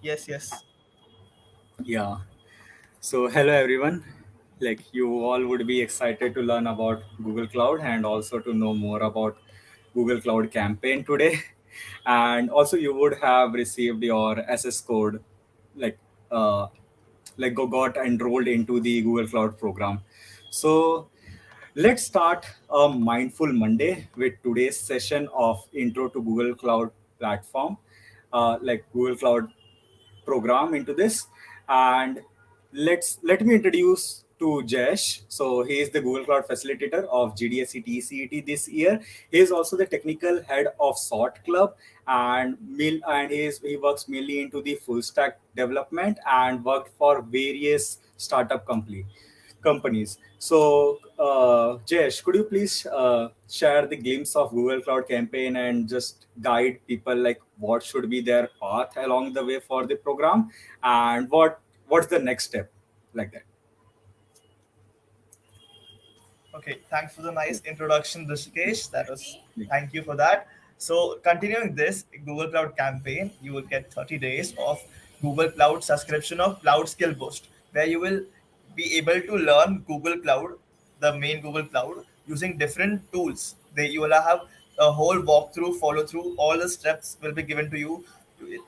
Yes, yes. Yeah. So, hello everyone. Like, you all would be excited to learn about Google Cloud and also to know more about Google Cloud campaign today. And also, you would have received your SS code, like, uh, got enrolled into the Google Cloud program. So, let's start a mindful Monday with today's session of Intro to Google Cloud platform, Google Cloud program into this. And let me introduce to Jayesh. So he is the Google Cloud facilitator of GDSC TCET this year. He is also the technical head of SOT Club, and he works mainly into the full stack development and worked for various startup companies. So, Jayesh, could you please share the glimpse of Google Cloud campaign and just guide people like what should be their path along the way for the program and what's the next step like that? Okay, thanks for the nice introduction, Rishikesh. That was Yeah. Thank you for that. So, continuing this Google Cloud campaign, you will get 30 days of Google Cloud subscription of Cloud Skill Boost, where you will be able to learn Google Cloud, the main Google Cloud, using different tools. You will have a whole walkthrough, follow through. All the steps will be given to you.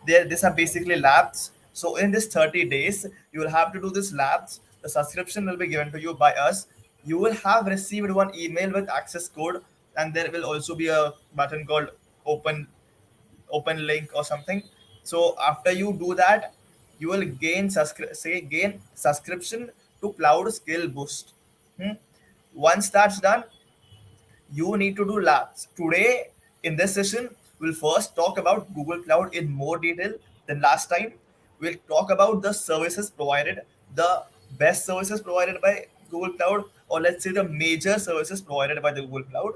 These are basically labs. So, in this 30 days, you will have to do this labs. The subscription will be given to you by us. You will have received one email with access code, and there will also be a button called open open link or something. So after you do that, you will gain subscription to Cloud Skill Boost. Hmm? Once that's done, you need to do labs. Today, in this session, we'll first talk about Google Cloud in more detail than last time. We'll talk about the services provided, the best services provided by Google Cloud, or let's say the major services provided by the Google Cloud.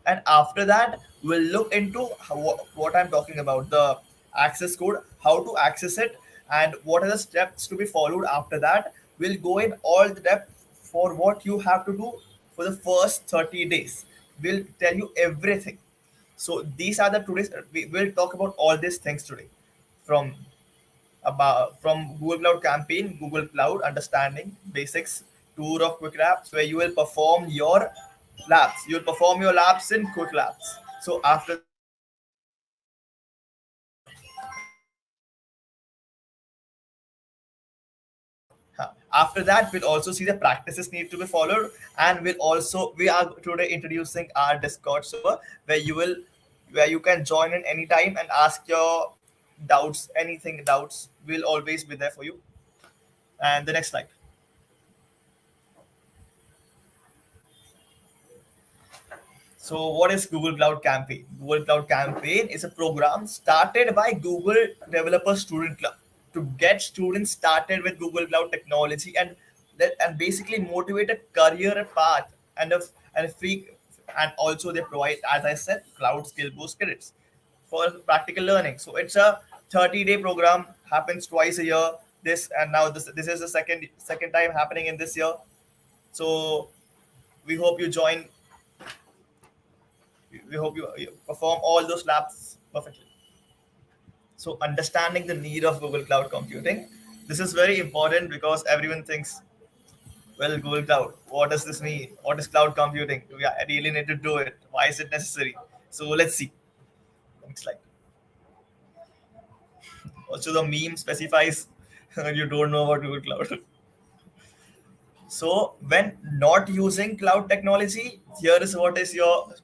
And after that, we'll look into what I'm talking about, the access code, how to access it, and what are the steps to be followed after that. We'll go in all the depth for what you have to do for the first 30 days. We'll tell you everything. So these are the today's. We will talk about all these things today, from from Google Cloud campaign, Google Cloud understanding basics, tour of quick labs where you will perform your labs. You will perform your labs in quick labs. So after that, after that, we'll also see the practices need to be followed, and we are today introducing our Discord server where you can join in anytime and ask your doubts. We'll always be there for you. And the next slide. So, what is Google Cloud Campaign? Google Cloud Campaign is a program started by Google Developer Student Club to get students started with Google Cloud technology and basically motivate a career path and a free, and also they provide, as I said, cloud skill boost credits for practical learning. So it's a 30-day program, happens twice a year. This is the second time happening in this year. So we hope you join. We hope you perform all those labs perfectly. So understanding the need of Google Cloud Computing. This is very important because everyone thinks, well, Google Cloud, what does this mean? What is cloud computing? Do we really need to do it? Why is it necessary? So let's see. Next slide. Also, the meme specifies you don't know about Google Cloud. So when not using cloud technology, here is what is your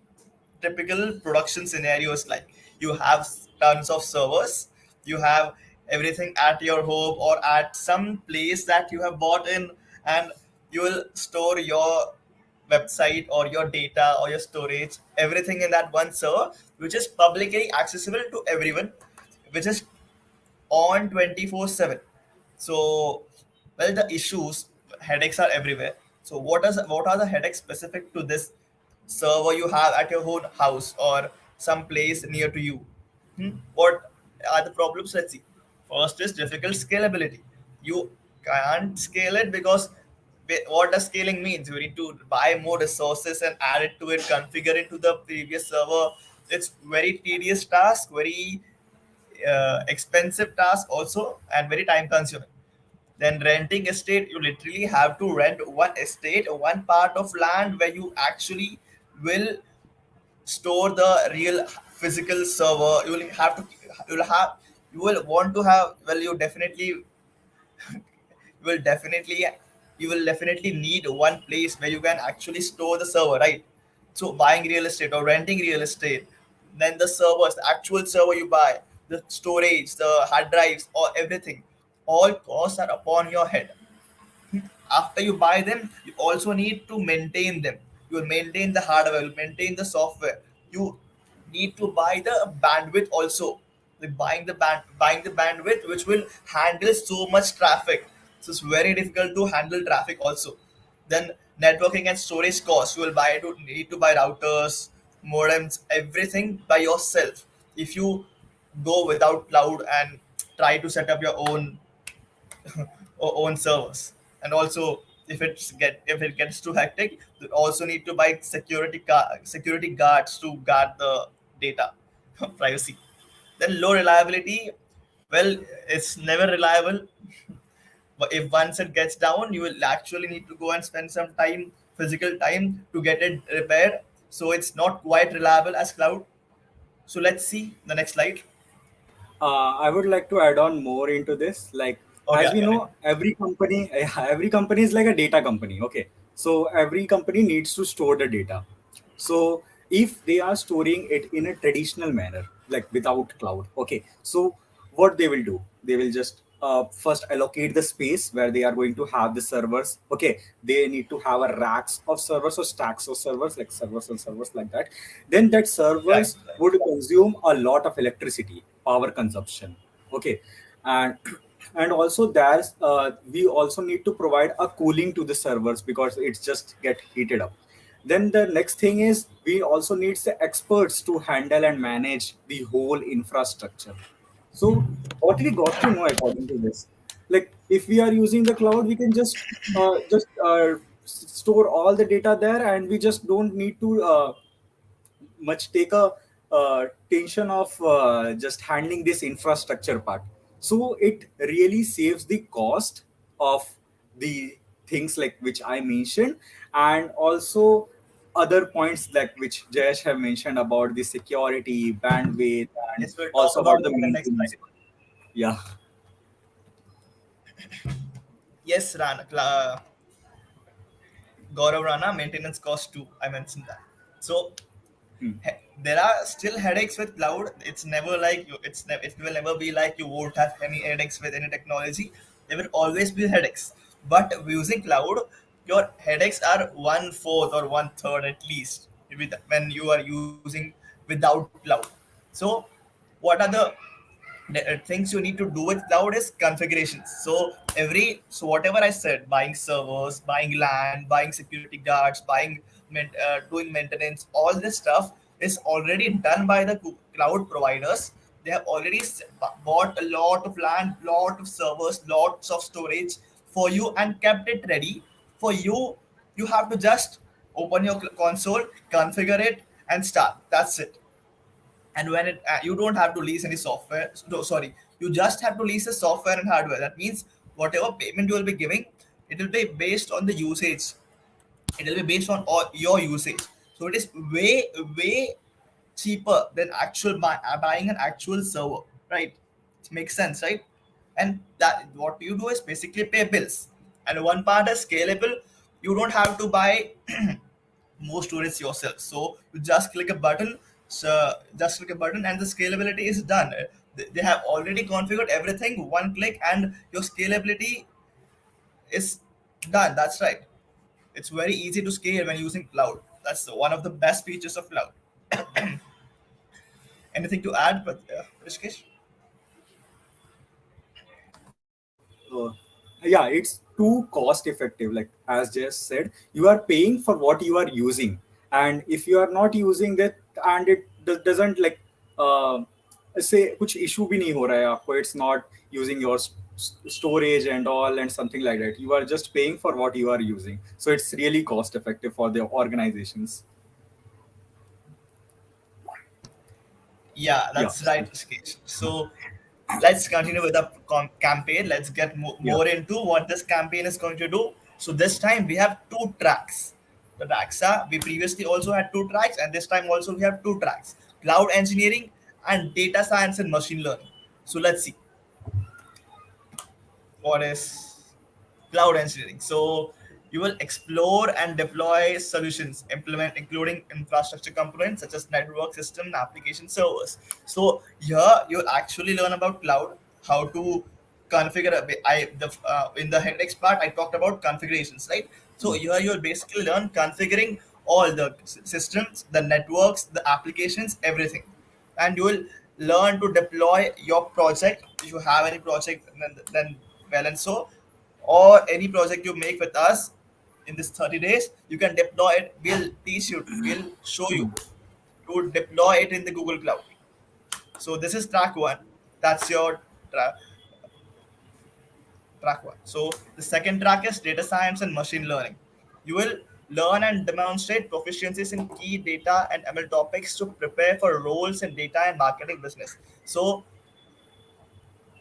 typical production scenarios like. You have tons of servers, you have everything at your home or at some place that you have bought in, and you will store your website or your data or your storage, everything in that one server, which is publicly accessible to everyone, which is on 24/7. So, well, the issues, headaches are everywhere. So what are the headaches specific to this server you have at your own house or some place near to you? What are the problems? Let's see. First is difficult scalability. You can't scale it because what does scaling means? You need to buy more resources and add it to it, configure it to the previous server. It's very tedious task, very expensive task also and very time consuming. Then renting estate, you literally have to rent one estate, one part of land where you actually will store the real physical server. You will have to, you will have, you will want to have, well, will definitely you will definitely need one place where you can actually store the server, right? So buying real estate or renting real estate, then the servers, the actual server you buy, the storage, the hard drives, or everything, all costs are upon your head. After you buy them, you also need to maintain them. You will maintain the hardware, you will maintain the software. You need to buy the bandwidth also. Like buying the bandwidth which will handle so much traffic. So it's very difficult to handle traffic also. Then networking and storage costs. You will need to buy routers, modems, everything by yourself. If you go without cloud and try to set up your own servers. And also, if it gets too hectic, you also need to buy security guards to guard the data privacy. Then low reliability, well, it's never reliable. But if once it gets down, you will actually need to go and spend some time, physical time, to get it repaired. So it's not quite reliable as cloud. So let's see the next slide. I would like to add on more into this. Like, Okay, as we yeah, know, every company is like a data company. Okay, so every company needs to store the data. So if they are storing it in a traditional manner, like without cloud, okay, so what they will do? They will just first allocate the space where they are going to have the servers. Okay, they need to have a racks of servers or stacks of servers, like servers and servers like that. Then that right, servers right. would consume a lot of electricity, power consumption. Okay, and and also there's we also need to provide a cooling to the servers because it's just get heated up. Then the next thing is we also need the experts to handle and manage the whole infrastructure. So what we got to know according to this, like if we are using the cloud, we can just store all the data there, and we just don't need to much take a tension of just handling this infrastructure part. So it really saves the cost of the things like which I mentioned, and also other points like which Jayesh have mentioned about the security, bandwidth, and Yes, we'll talk also about about the it in the next maintenance. slide. Yeah. Yes, Gaurav Rana, maintenance cost too. I mentioned that. So Hmm. there are still headaches with cloud. It's never like it will never be like you won't have any headaches with any technology. There will always be headaches. But using cloud, your headaches are one fourth or one third at least when you are using without cloud. So what are the things you need to do with cloud is configurations. So whatever I said, buying servers, buying land, buying security guards, doing maintenance, all this stuff is already done by the cloud providers. They have already bought a lot of land, lot of servers, lots of storage for you and kept it ready for you. You have to just open your console, configure it, and start. That's it. And when it you don't have to lease any software, no, sorry, you just have to lease the software and hardware. That means whatever payment you will be giving, it will be based on the usage. It will be based on all your usage. So it is way cheaper than buying an actual server, right? It makes sense, right? And that what you do is basically pay bills. And one part is scalable. You don't have to buy more storage yourself. So you just click a button, so just click a button, and the scalability is done. They have already configured everything, one click, and your scalability is done. That's right. It's very easy to scale when using cloud. That's one of the best features of cloud. Anything to add, but Rishikesh? uh, yeah, it's too cost effective. Like as just said, you are paying for what you are using, and if you are not using that, and it doesn't like uh, say कुछ issue भी नहीं हो रहा है आपको, it's not using your storage and all and something like that, you are just paying for what you are using, so it's really cost effective for the organizations. Yeah, Yeah. that's right, Rishikesh. So let's continue with the campaign. Let's get Yeah. more into what this campaign is going to do. So this time we have two tracks. The tracks are, we previously also had two tracks, and this time also we have two tracks: cloud engineering and data science and machine learning. So let's see what is cloud engineering. So you will explore and deploy solutions, implement including infrastructure components such as network system, application servers. So here you'll actually learn about cloud, how to configure. In the index part I talked about configurations, right? So Yeah. here you'll basically learn configuring all the systems, the networks, the applications, everything, and you will learn to deploy your project. If you have any project, then well and so, or any project you make with us in this 30 days, you can deploy it. We'll teach you, we'll show you to deploy it in the Google Cloud. So this is track one. That's your track one. So the second track is data science and machine learning. You will learn and demonstrate proficiencies in key data and ML topics to prepare for roles in data and marketing business. So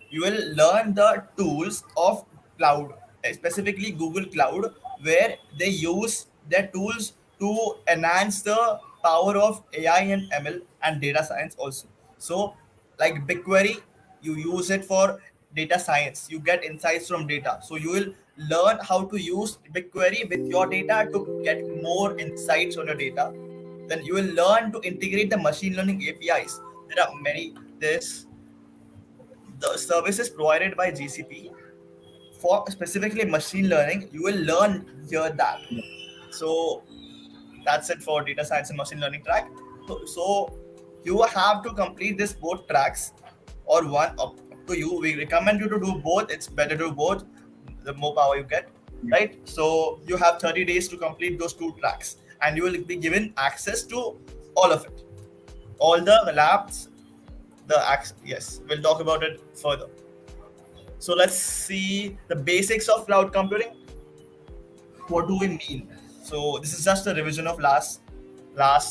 you will learn the tools of cloud, specifically Google Cloud, where they use their tools to enhance the power of AI and ML and data science also. So, like BigQuery, you use it for data science. You get insights from data. So you will learn how to use BigQuery with your data to get more insights on your data. Then you will learn to integrate the machine learning APIs. There are many. There's the services provided by GCP for specifically machine learning. You will learn here that. So that's it for data science and machine learning track. So you have to complete this both tracks, or one, up to you. We recommend you to do both. It's better to do both. The more power you get, right? So you have 30 days to complete those two tracks, and you will be given access to all of it, all the labs. Yes, we'll talk about it further. So let's see the basics of cloud computing. What do we mean? So this is just a revision of last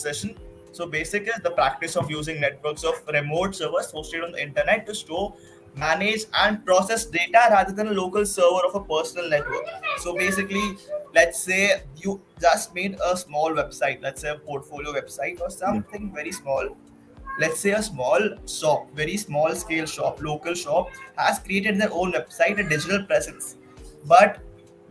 session. So basic is the practice of using networks of remote servers hosted on the internet to store, manage, and process data rather than a local server of a personal network. So basically, let's say you just made a small website, let's say a portfolio website or Yeah. something very small. Let's say a small shop, very small scale shop, local shop, has created their own website, a digital presence. But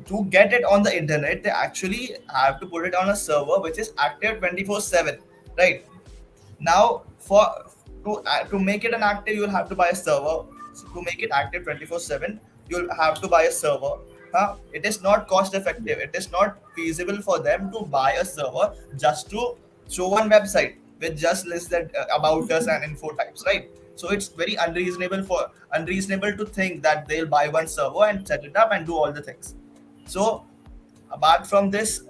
to get it on the internet, they actually have to put it on a server which is active 24/7, right? Now, for to make it an active, you'll have to buy a server. So to make it active 24/7, you'll have to buy a server. It is not cost effective. It is not feasible for them to buy a server just to show one website with just listed about us and info types, right? So it's very unreasonable to think that they'll buy one server and set it up and do all the things. So apart from this,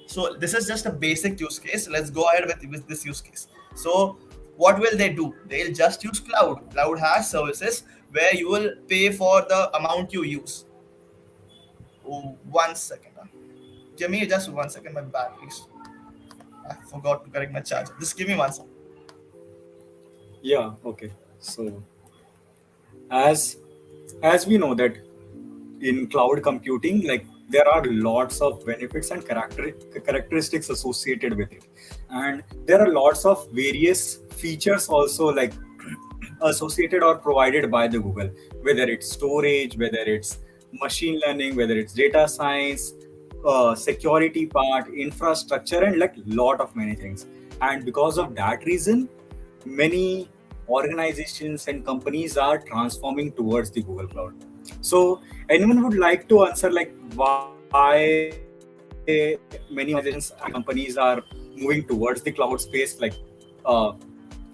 so this is just a basic use case. Let's go ahead with this use case. So what will they do? They'll just use cloud. Cloud has services where you will pay for the amount you use. Oh, 1 second. Give me just 1 second. My batteries. I forgot to correct my charger. Just give me 1 second. Yeah. Okay. So as as we know that in cloud computing, like there are lots of benefits and characteristics associated with it, and there are lots of various features also, like associated or provided by the Google, whether it's storage, whether it's machine learning, whether it's data science, security part, infrastructure, and like lot of many things. And because of that reason, many organizations and companies are transforming towards the Google Cloud. So anyone would like to answer like why many organizations and companies are moving towards the cloud space, like uh,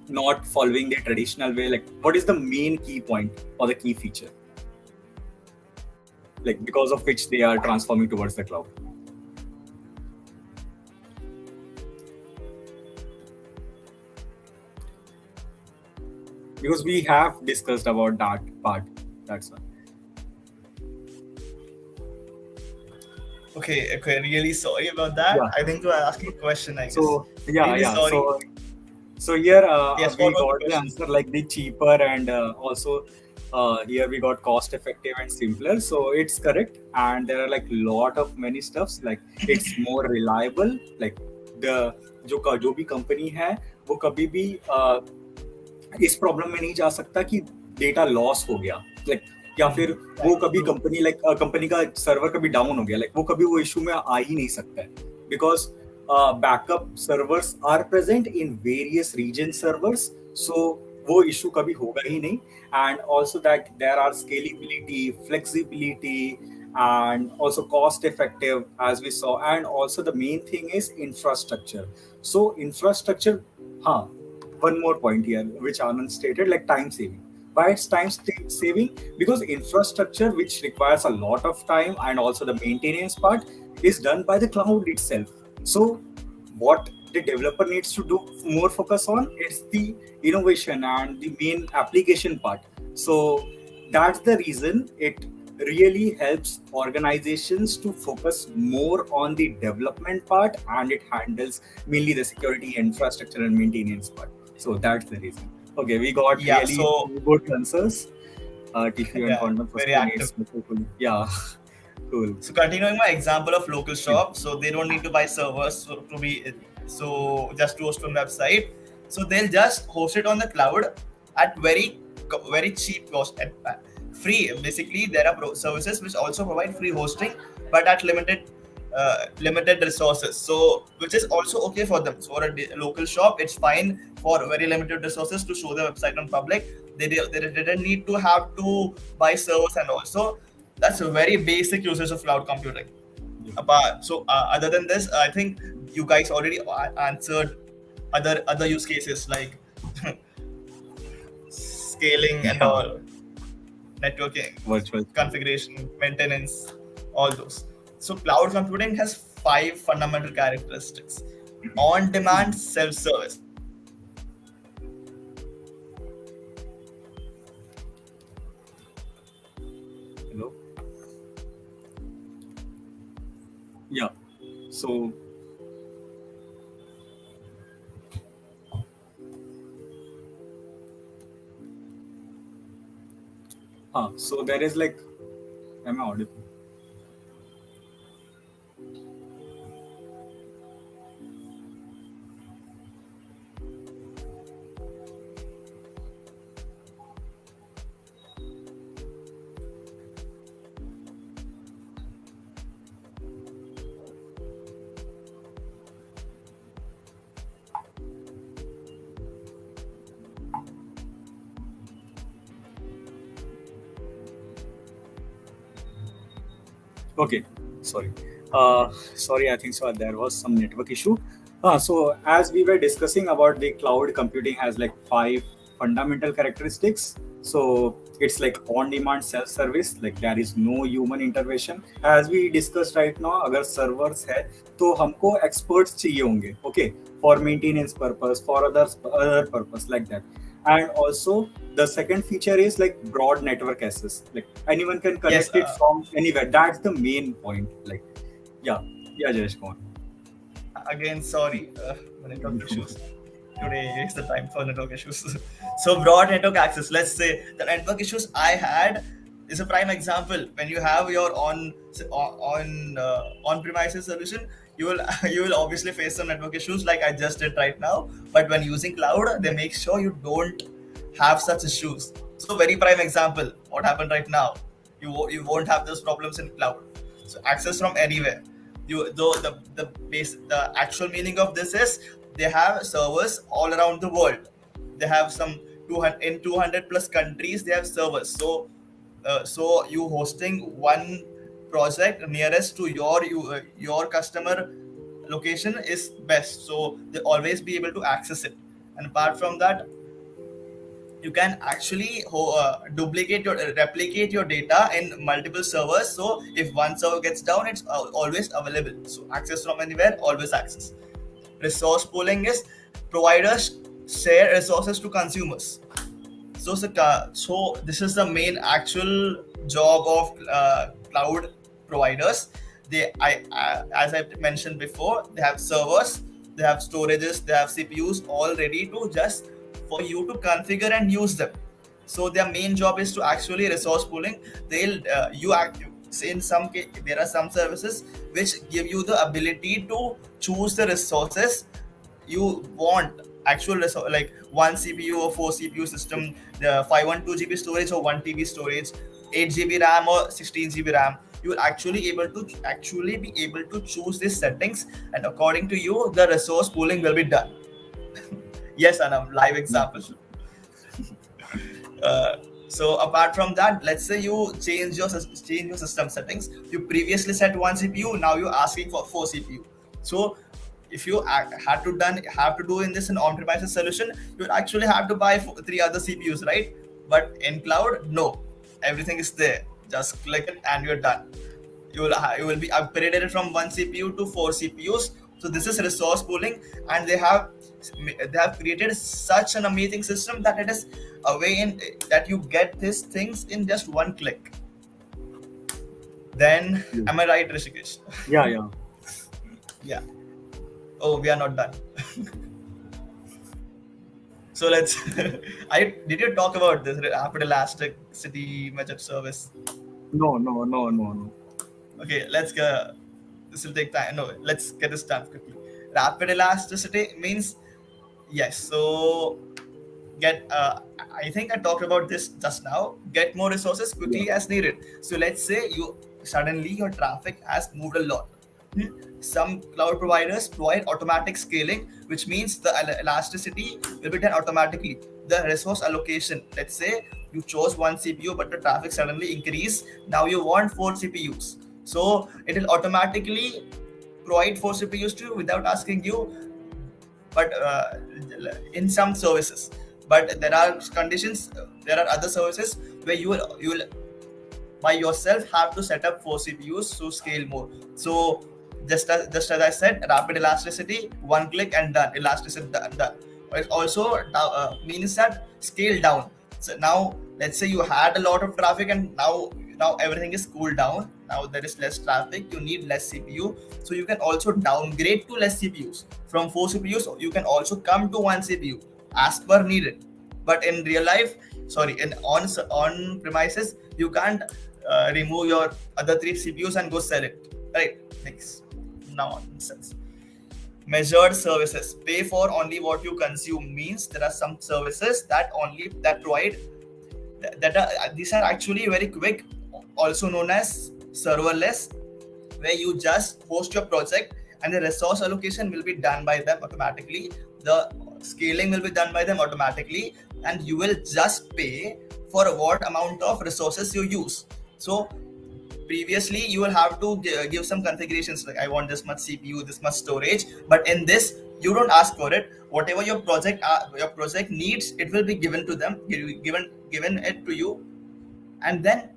not following the traditional way? Like what is the main key point or the key feature, like because of which they are transforming towards the cloud? Because we have discussed about that part, that's why. Okay, really sorry about that. Yeah. I think you are asking a question, I guess. So yeah, Really yeah. sorry. So So here Yes, we what was the got the question? answer like the cheaper and also here we got cost effective and simpler. So it's correct. And there are like lot of many stuffs like it's more reliable. Like the जो भी company है वो कभी भी इस problem में नहीं जा सकता कि डेटा लॉस हो गया लाइक या फिर वो Right, कभी true. कंपनी का सर्वर कभी डाउन हो गया लाइक वो कभी वो इशू में आ ही नहीं सकता है because backup servers are present in various region servers so वो इशू कभी होगा ही नहीं and also that there are scalability flexibility and also cost effective as we saw and also the main thing is infrastructure so infrastructure huh one more point here which Anand stated like time saving why it's saving because infrastructure which requires a lot of time and also the maintenance part is done by the cloud itself so what the developer needs to do more focus on is the innovation and the main application part so that's the reason it really helps organizations to focus more on the development part and it handles mainly the security infrastructure and maintenance part so that's the reason okay we got Yeah, really so good answers tissue and yeah, quantum very processing active. needs yeah cool So continuing my example of local yeah. shop, so they don't need to buy servers to be so just to host on website. So they'll just host it on the cloud at very cheap cost at free. Basically, there are services which also provide free hosting, but at limited resources. So which is also okay for them. So for a local shop, it's fine for very limited resources to show the website on public. They didn't need to have to buy servers and also that's a very basic usage of cloud computing. Other than this, I think you guys already answered other use cases like scaling and Yeah, all, networking, virtual. configuration, maintenance, all those. So cloud computing has five fundamental characteristics: on-demand self-service. Hello. Yeah. So so there is like am I audible? Okay, sorry. Sorry, I think so. There was some network issue. So as we were discussing about the cloud computing has like five fundamental characteristics. So it's like on-demand self-service, like there is no human intervention. As we discussed right now, अगर servers है, तो हमको experts चाहिए होंगे, okay, for maintenance purpose, for other purpose like that. And also the second feature is like broad network access like anyone can Yes, connect it from anywhere that's the main point like yeah yeah Jayesh, go on. again, sorry, the network issues. Today is the time for network issues. So broad network access. Let's say the network issues I had is a prime example. When you have your on premises solution, you will you will obviously face some network issues like I just did right now. But when using cloud, they make sure you don't have such issues. So very prime example. What happened right now? You won't have those problems in cloud. So access from anywhere. You though the actual meaning of this is they have servers all around the world. They have some 200 in 200 plus countries. They have servers. So you hosting one project nearest to your customer location is best. So they always be able to access it. And apart from that, you can actually replicate your data in multiple servers. So if one server gets down, it's always available. So access from anywhere, always access. Resource pooling is providers share resources to consumers. So this is the main actual job of cloud providers. As I mentioned before, they have servers they have storages, they have CPUs all ready to just for you to configure and use them. So their main job is to actually resource pooling. They'll you act in some case there are some services which give you the ability to choose the resources you want, actual resource like one CPU or four CPU system, the 512 GB storage or 1 TB storage, 8 GB RAM or 16 GB RAM. You will actually be able to choose these settings, and according to you, the resource pooling will be done. Yes, Anam, live example. Uh, so apart from that, let's say you change your system settings. You previously set one CPU, now you're asking for four CPU. So if you have to do in this an on-premises solution, you actually have to buy three other CPUs, right? But in cloud, no, everything is there. Just click it and you're done. You will be upgraded from one CPU to four CPUs. So this is resource pooling, and they have created such an amazing system that it is a way in that you get these things in just one click. Then, Yeah, am I right, Rishikesh? yeah, yeah. Yeah. Oh, we are not done. So let's. I did you talk about this rapid elastic city method service? No, no, no, no, no. Okay, let's go. This will take time. No, let's get this done quickly. Rapid elasticity means yes. So get. I think I talked about this just now. Get more resources Yeah, quickly as needed. So let's say you suddenly your traffic has moved a lot. Some cloud providers provide automatic scaling, which means the elasticity will be done automatically. The resource allocation, let's say you chose one CPU, but the traffic suddenly increased. Now you want four CPUs. So it will automatically provide four CPUs to you without asking you, but in some services. But there are conditions, there are other services where you will by yourself have to set up four CPUs to scale more. So just as I said, rapid elasticity, one click and done. Elasticity done. It also means that scale down. So now let's say you had a lot of traffic and now everything is cooled down. Now there is less traffic. You need less CPU. So you can also downgrade to less CPUs. From four CPUs, you can also come to one CPU as per needed. But in real life, sorry, in on premises, you can't remove your other three CPUs and go sell it, right? Next, nonsense. Measured services, pay for only what you consume, means there are some services that provide that are these are actually very quick, also known as serverless, where you just host your project and the resource allocation will be done by them automatically, the scaling will be done by them automatically, and you will just pay for what amount of resources you use. So previously you will have to give some configurations like I want this much CPU, this much storage, but in this you don't ask for it. Whatever your project needs, it will be given to them, given it to you. And then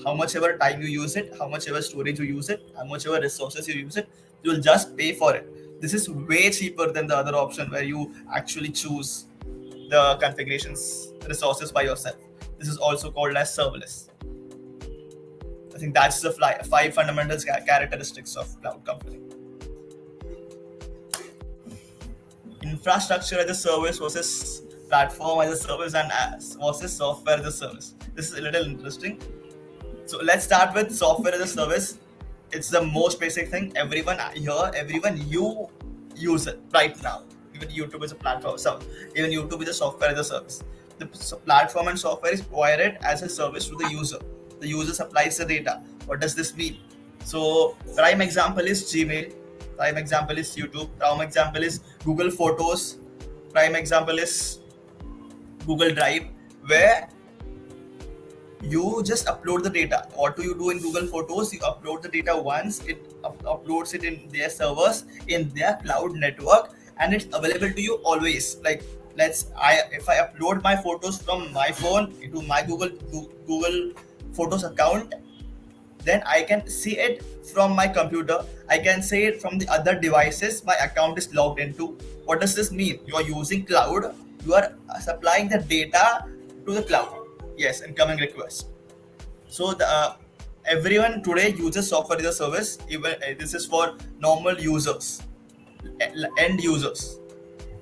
how much ever time you use it, how much ever storage you use it, how much ever resources you use it, you will just pay for it. This is way cheaper than the other option where you actually choose the configurations resources by yourself. This is also called as serverless. I think that's the five fundamental characteristics of cloud computing. Infrastructure as a service versus platform as a service, and versus software as a service. This is a little interesting. So let's start with software as a service. It's the most basic thing. Everyone you use it right now. Even YouTube is a platform. So even YouTube is a software as a service. The platform and software is provided as a service to the user. The user supplies the data. What does this mean? So prime example is Gmail. Prime example is YouTube. Prime example is Google Photos. Prime example is Google Drive, where you just upload the data. What do you do in Google Photos? You upload the data once, it uploads it in their servers, in their cloud network, and it's available to you always. Like if I upload my photos from my phone into my Google Photos account, then I can see it from my computer. I can see it from the other devices my account is logged into. What does this mean? You are using cloud. You are supplying the data to the cloud. Yes, incoming request. So everyone today uses software as a service. Even this is for normal users. end users.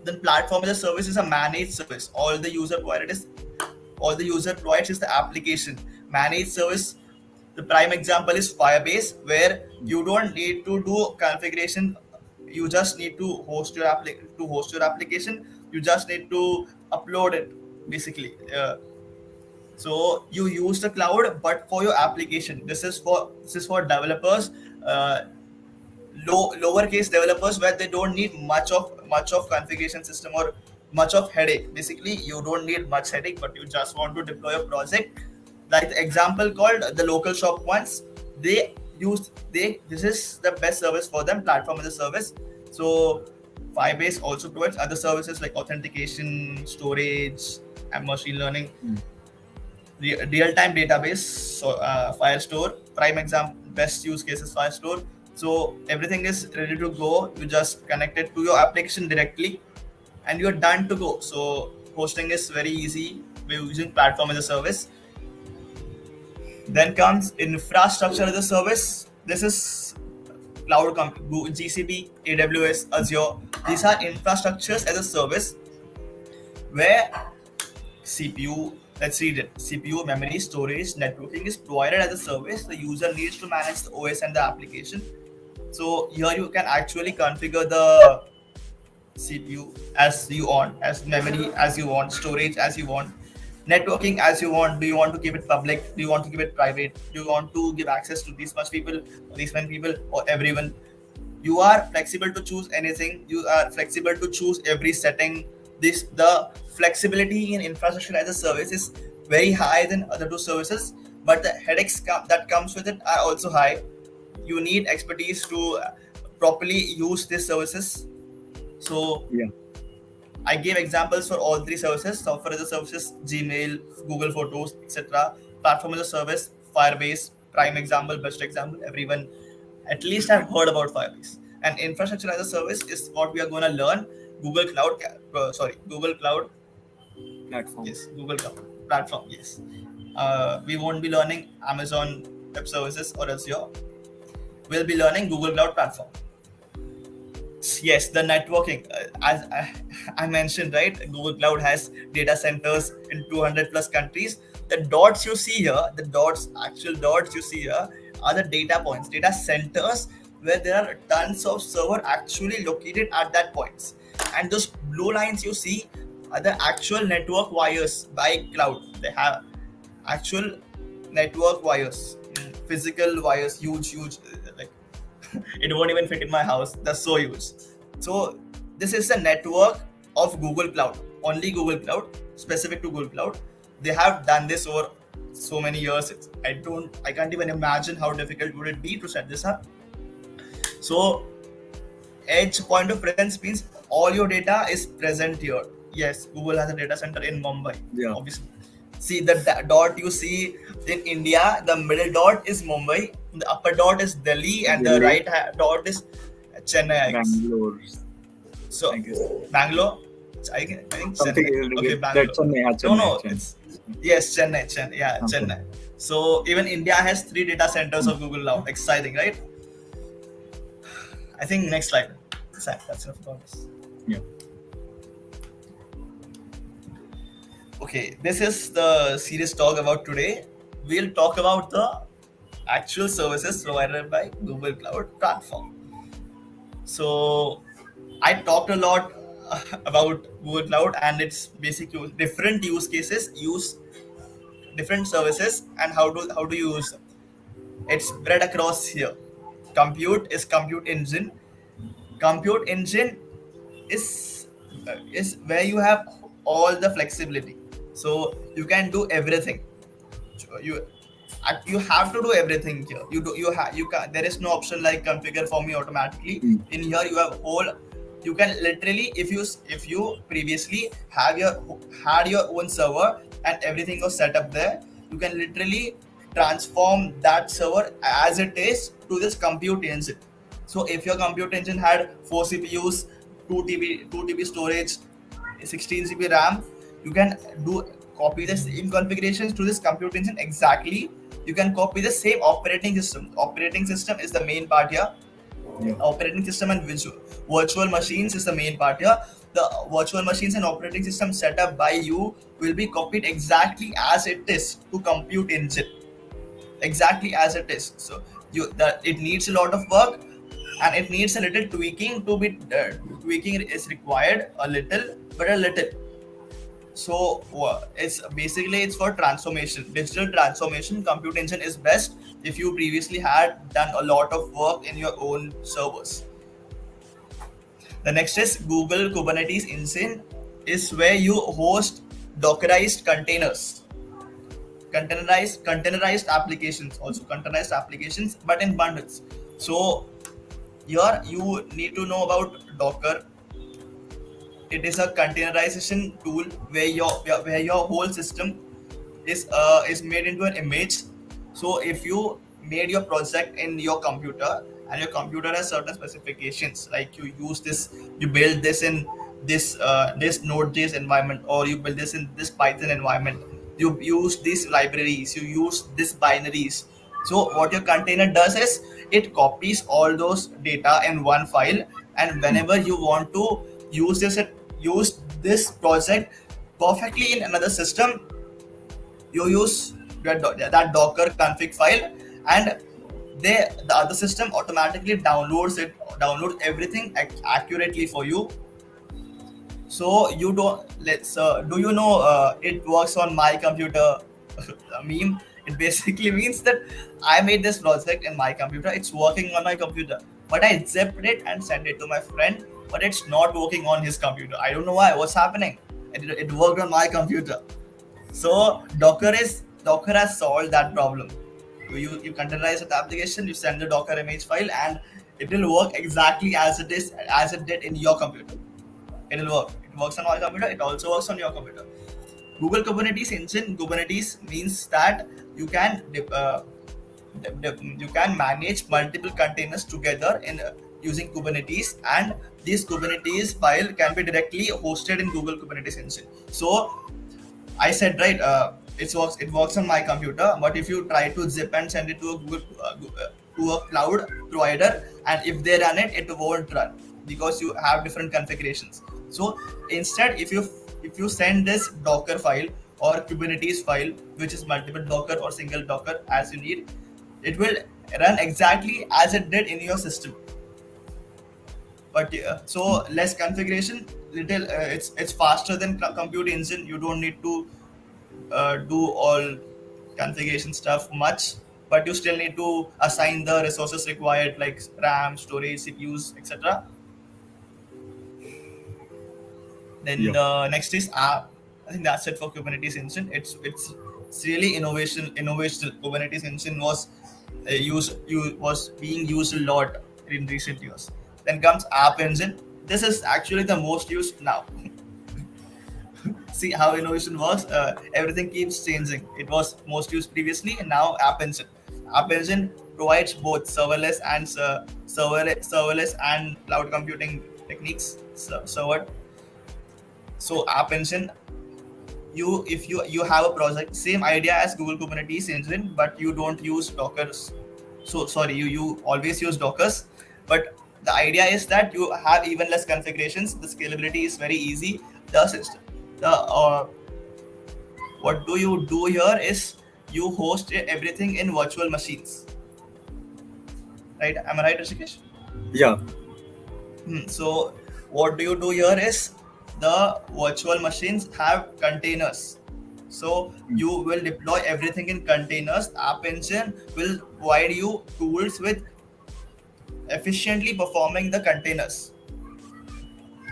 Then platform as a service is a managed service. All the user provides is the application. Managed service, the prime example is Firebase, where you don't need to do configuration. You just need to host your application. You just need to upload it, basically. So you use the cloud, but for your application. This is for developers, uh, lowercase developers, where they don't need much of configuration system or much of headache. Basically, you don't need much headache, but you just want to deploy a project. Like the example called the local shop ones, they this is the best service for them, platform as a service. So Firebase also provides other services like authentication, storage, and machine learning, real-time database. So Firestore, prime example, best use cases Firestore. So everything is ready to go. You just connect it to your application directly, and you're done to go. So hosting is very easy. We're using platform as a service. Then comes infrastructure as a service. This is cloud GCP, AWS, Azure. These are infrastructures as a service where CPU, let's read it. CPU, memory, storage, networking is provided as a service. The user needs to manage the OS and the application. So here you can actually configure the CPU as you want, as memory as you want, storage as you want, networking as you want. Do you want to keep it public? Do you want to keep it private? Do you want to give access to these much people, or these many people, or everyone? You are flexible to choose anything. You are flexible to choose every setting. The flexibility in infrastructure as a service is very high than other two services, but the headaches that comes with it are also high. You need expertise to properly use these services. So Yeah. I gave examples for all three services: software as a services, Gmail, Google Photos, etc. Platform as a service, Firebase, prime example, best example. Everyone at least have heard about Firebase. And infrastructure as a service is what we are going to learn. Google Cloud. Platform. Yes, Google Cloud platform. Yes, we won't be learning Amazon Web Services or Azure. We'll be learning Google Cloud platform. Yes, the networking. As I mentioned, right, Google Cloud has data centers in 200 plus countries. The dots you see here, actual dots you see here, are the data points, data centers, where there are tons of server actually located at that points. And those blue lines you see are the actual network wires by cloud. They have actual network wires, physical wires, huge, like it won't even fit in my house. That's so huge. So this is the network of Google Cloud, only Google Cloud, specific to Google Cloud. They have done this over so many years. I can't even imagine how difficult would it be to set this up. So edge point of presence means all your data is present here. Yes, Google has a data center in Mumbai, Yeah. obviously. See the dot you see in India, the middle dot is Mumbai, the upper dot is Delhi, and the Delhi. right dot is Chennai, I guess. Bangalore. So I guess. Bangalore, I think Something Chennai. Okay, that Bangalore. Chennai. No, Chennai. Chennai. it's yes, Chennai. Yeah, Okay. Chennai. So even India has 3 data centers of Google Cloud. Exciting, right? I think next slide. That's enough about this. Yeah. Okay, this is the serious talk about today. We'll talk about the actual services provided by Google Cloud Platform. So I talked a lot about Google Cloud and its basic different use cases, use different services, and how to use them. It's spread across here. Compute is compute engine. Compute engine is where you have all the flexibility. So you can do everything. You you have to do everything here. You can there is no option like configure for me automatically. Mm. In here you have whole. You can literally, if you previously had your own server and everything was set up there, you can literally transform that server as it is to this compute engine. So if your compute engine had 4 CPUs, 2 TB storage, 16 GB RAM, you can copy the same configurations to this compute engine exactly. You can copy the same operating system. Operating system is the main part here. Yeah. Operating system and virtual machines is the main part here. The virtual machines and operating system set up by you will be copied exactly as it is to compute engine, exactly as it is. So it needs a lot of work, and it needs a little tweaking to be tweaking is required, a little, but a little. So it's basically it's for transformation, digital transformation. Compute engine is best if you previously had done a lot of work in your own servers. The next is Google Kubernetes Engine, is where you host Dockerized containers, containerized applications, also containerized applications, but in bundles. So here you need to know about Docker. It is a containerization tool where your whole system is made into an image. So if you made your project in your computer, and your computer has certain specifications, like you use this, you build this in this Node.js environment, or you build this in this Python environment, you use these libraries, you use these binaries. So what your container does is it copies all those data in one file, and whenever you want to use use this project perfectly in another system, you use that Docker config file, and the other system automatically downloads everything accurately for you. So you don't let's do you know it works on my computer meme. It basically means that I made this project in my computer, it's working on my computer, but I zipped it and sent it to my friend, but it's not working on his computer. I don't know why, what's happening. It worked on my computer. So Docker has solved that problem. You containerize the application, you send the Docker image file, and it will work exactly as it did in your computer. It will work. It works on my computer. It also works on your computer. Google Kubernetes Engine. Kubernetes means that you can you can manage multiple containers together in using Kubernetes, and this Kubernetes file can be directly hosted in Google Kubernetes Engine. So I said right, it works on my computer, but if you try to zip and send it to a to a cloud provider, and if they run it, it won't run because you have different configurations. So instead, if you send this Docker file or Kubernetes file, which is multiple Docker or single Docker as you need, it will run exactly as it did in your system. But so less configuration, little it's faster than compute engine. You don't need to do all configuration stuff much, but you still need to assign the resources required, like RAM, storage, CPUs, etc. Then Yeah. the next is app. I think that's it for Kubernetes engine. It's really innovation. Kubernetes engine was being used a lot in recent years. Then comes app engine. This is actually the most used now. See how innovation works. Everything keeps changing. It was most used previously, and now App Engine. App Engine provides both serverless and cloud computing techniques. Server. So App Engine, you have a project, same idea as Google Kubernetes Engine, but you don't use Dockers. So sorry, you always use Dockers, but the idea is that you have even less configurations. The scalability is very easy. The system, the what do you do here is you host everything in virtual machines, right? Am I right, Rishikesh? Yeah. So what do you do here is the virtual machines have containers. So you will deploy everything in containers. App Engine will provide you tools with efficiently performing the containers.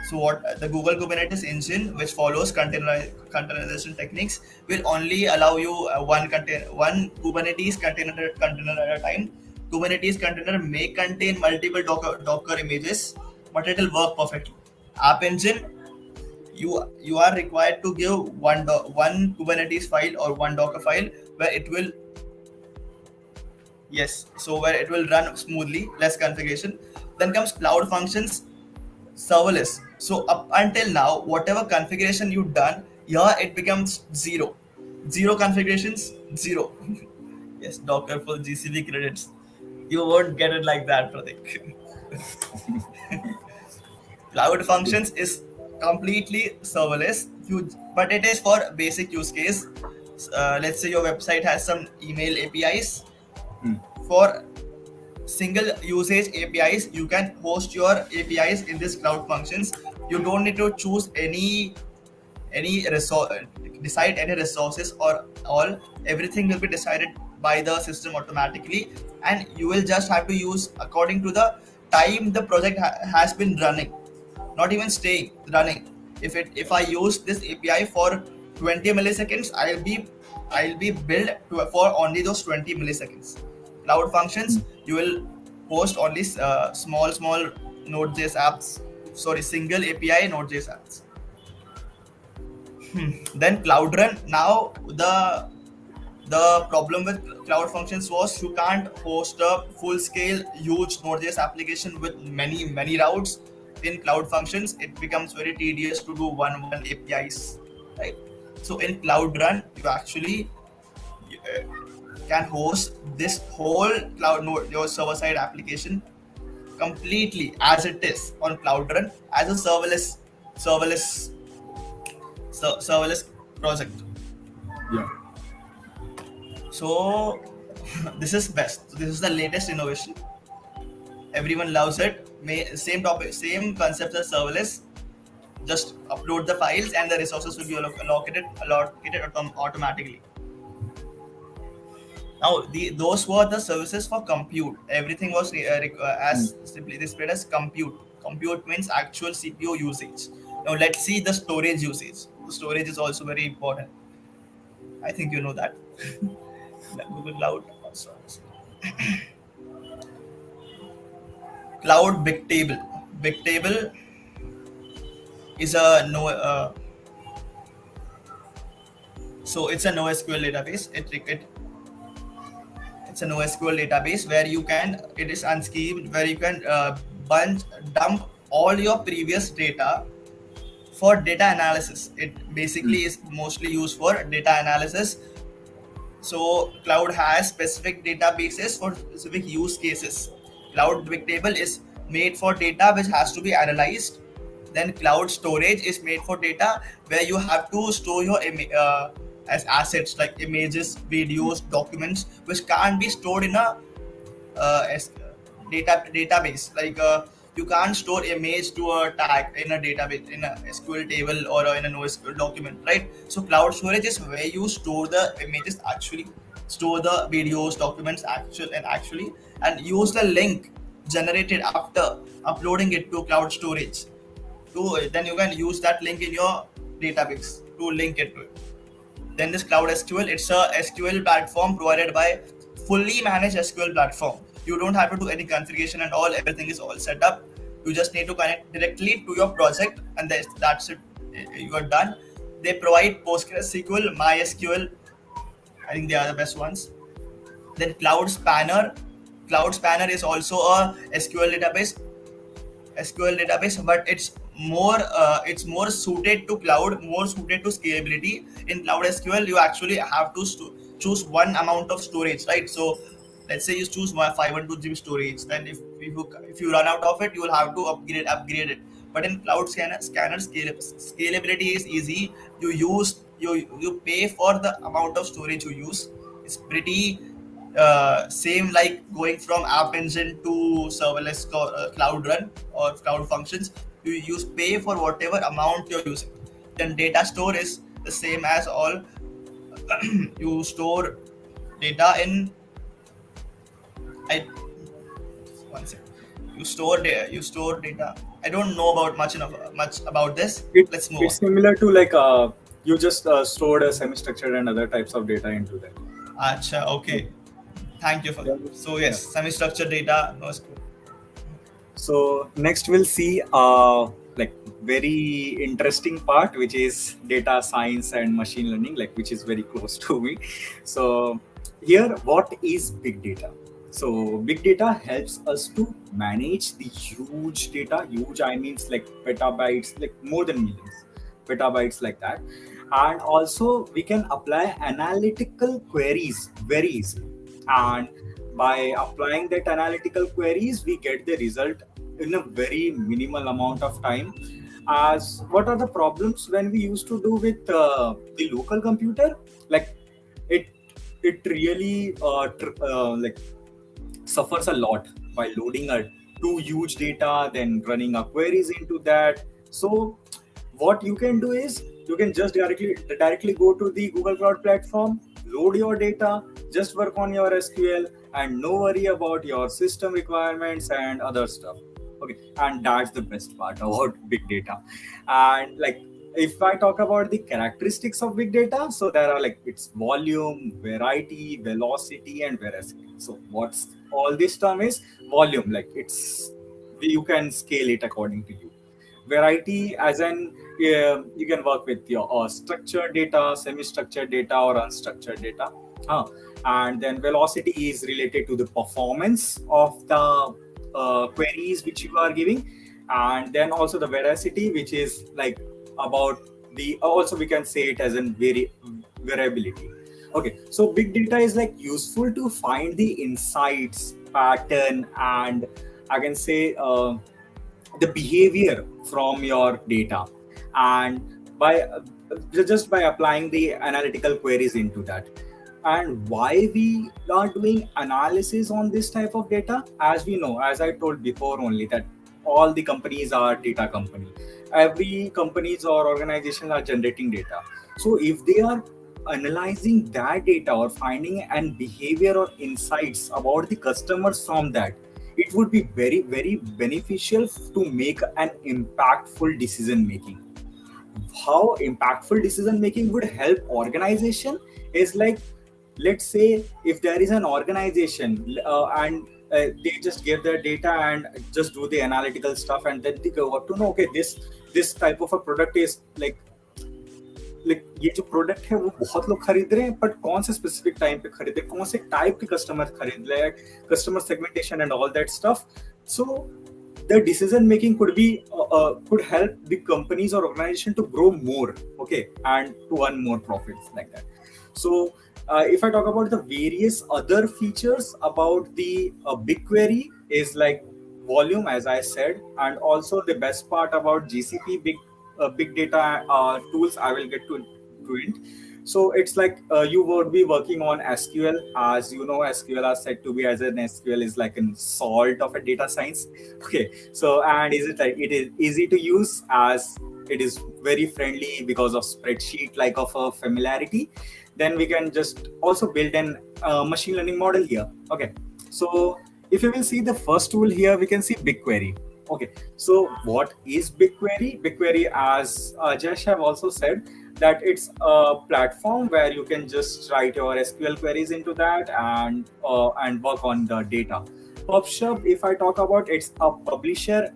So what the Google Kubernetes engine, which follows containerization techniques, will only allow you one Kubernetes container at a time. Kubernetes container may contain multiple Docker images, but it will work perfectly. App Engine, you are required to give one Kubernetes file or one Docker file where it will yes, so where it will run smoothly, less configuration. Then comes cloud functions, serverless. So up until now, whatever configuration you've done, here it becomes zero. Zero configurations, zero. Yes, Docker for GCP credits. You won't get it like that, Pratik. Cloud Functions is completely serverless, but it is for basic use case. Let's say your website has some email APIs. Hmm. For single usage APIs, you can host your APIs in this Cloud Functions. You don't need to choose any resource, decide any resources or all. Everything will be decided by the system automatically, and you will just have to use according to the time the project has been running, not even staying running. If I use this API for 20 milliseconds, I'll be billed for only those 20 milliseconds. Cloud Hmm. Functions, you will host only small Node.js apps. Sorry, single API Node.js apps. Then Cloud Run. Now the problem with Cloud Functions was you can't host a full scale huge Node.js application with many routes. In Cloud Functions, it becomes very tedious to do one APIs, right? So in Cloud Run, you actually uh, can host this whole cloud node, your server side application completely as it is on Cloud Run as a serverless serverless project. Yeah. So this is best. So this is the latest innovation. Everyone loves it. Same topic, same concept as serverless. Just upload the files and the resources will be allocated automatically. Now those were the services for compute. Everything was Hmm. as simply displayed as compute. Compute means actual CPU usage. Now let's see the storage usage. The storage is also very important. I think you know that. Google Cloud. Cloud Bigtable. Bigtable is a no. So it's a NoSQL database. It's a NoSQL database where you can. It is unschemed where you can bunch dump all your previous data for data analysis. It Hmm. basically is mostly used for data analysis. So cloud has specific databases for specific use cases. Cloud Bigtable is made for data which has to be analyzed. Then cloud storage is made for data where you have to store your as assets like images, videos, documents, which can't be stored in a as database. Like you can't store image to a tag in a database in a SQL table or in a NoSQL document, right? So cloud storage is where you store the images actually, store the videos, documents actually, and use the link generated after uploading it to cloud storage. To then you can use that link in your database to link it to it. Then this Cloud SQL, it's a SQL platform provided by fully managed SQL platform. You don't have to do any configuration and all. Everything is all set up. You just need to connect directly to your project, and that's it. You are done. They provide PostgreSQL, MySQL. I think they are the best ones. Then Cloud Spanner. Cloud Spanner is also a SQL database, but it's more suited to cloud, more suited to scalability. In Cloud SQL, you actually have to choose one amount of storage, right? So let's say you choose 512 GB storage, then if you run out of it, you will have to upgrade it. But in Cloud Scanner scalability is easy. You pay for the amount of storage you use. It's pretty same like going from app engine to serverless cloud run or cloud functions. You use pay for whatever amount you're using. Then data store is the same as all. You store data in I one second. You store data. I don't know about much about this. Let's move It's on. similar to like you just stored a semi-structured and other types of data into that. Acha, Yeah. okay. Thank you for Yeah. that. So Yeah. yes, semi-structured data. No SQL. So next we'll see like very interesting part, which is data science and machine learning, like which is very close to me. So here, what is big data? So big data helps us to manage the huge data. Huge, I means like petabytes, like more than millions petabytes, like that. And also we can apply analytical queries very easily. And by applying that analytical queries, we get the result in a very minimal amount of time. As what are the problems when we used to do with the local computer? Like it it really like suffers a lot by loading a too huge data, then running a queries into that. So what you can do is you can just directly go to the Google Cloud platform, load your data, just work on your SQL, and no worry about your system requirements and other stuff. Okay, and that's the best part about big data. And like, if I talk about the characteristics of big data, so there are like its volume, variety, velocity, and veracity. So what's all this term is? Volume, like it's, you can scale it according to you. Variety, as in you can work with your structured data, semi-structured data, or unstructured data. Uh, and then velocity is related to the performance of the queries which you are giving. And then also the veracity, which is like about the, also we can say it as in variability. Okay, so big data is like useful to find the insights, pattern, and I can say the behavior from your data, and by just by applying the analytical queries into that. And why we are doing analysis on this type of data? As we know, as I told before only, that all the companies are data company. Every companies or organization are generating data. So if they are analyzing that data or finding an behavior or insights about the customers from that, it would be very beneficial to make an impactful decision making. How impactful decision making would help organization is like, let's say if there is an organization and they just give their data and just do the analytical stuff, and then they go to know, okay, this type of a product is like ये जो product है वो बहुत लोग खरीद रहे हैं, but कौन से स्पेसिफिक टाइम पे खरीदे, कौन से टाइप के कस्टमर खरीद रहे हैं, customer segmentation and all that stuff. So the decision making could help the companies or organization to grow more, okay, and to earn more profits like that. So if I talk about the various other features about the BigQuery is like volume, as I said, and also the best part about GCP big data tools, I will get to it. So it's like you would be working on SQL. As you know, SQL are said to be, as an SQL is like a salt of a data science. Okay, so and is it like, it is easy to use, as it is very friendly because of spreadsheet like of a familiarity. Then we can just also build an machine learning model here. Okay, so if you will see the first tool here, we can see BigQuery. Okay, so what is BigQuery? BigQuery, as Jayesh have also said, that it's a platform where you can just write your SQL queries into that and work on the data. PubSub, if I talk about, it's a publisher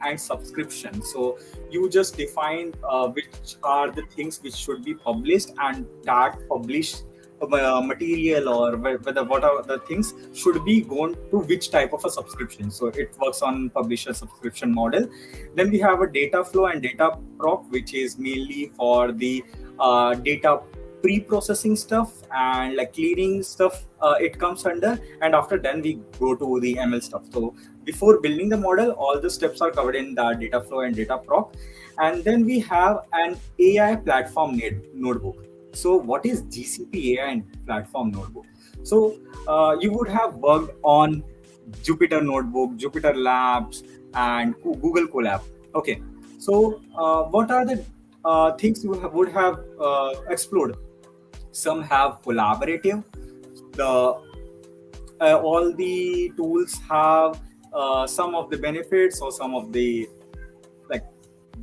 and subscription. So you just define which are the things which should be published, and that published material or whether what are the things should be going to which type of a subscription. So it works on publisher subscription model. Then we have a data flow and data prop, which is mainly for the data pre-processing stuff and like cleaning stuff it comes under. And after then we go to the ML stuff. So before building the model, all the steps are covered in the data flow and data prop. And then we have an AI platform notebook. So what is GCP AI and platform notebook? So you would have worked on Jupyter Notebook, Jupyter Labs, and Google Colab. Okay, so what are the things you would have explored? Some have collaborative. The all the tools have some of the benefits or some of the like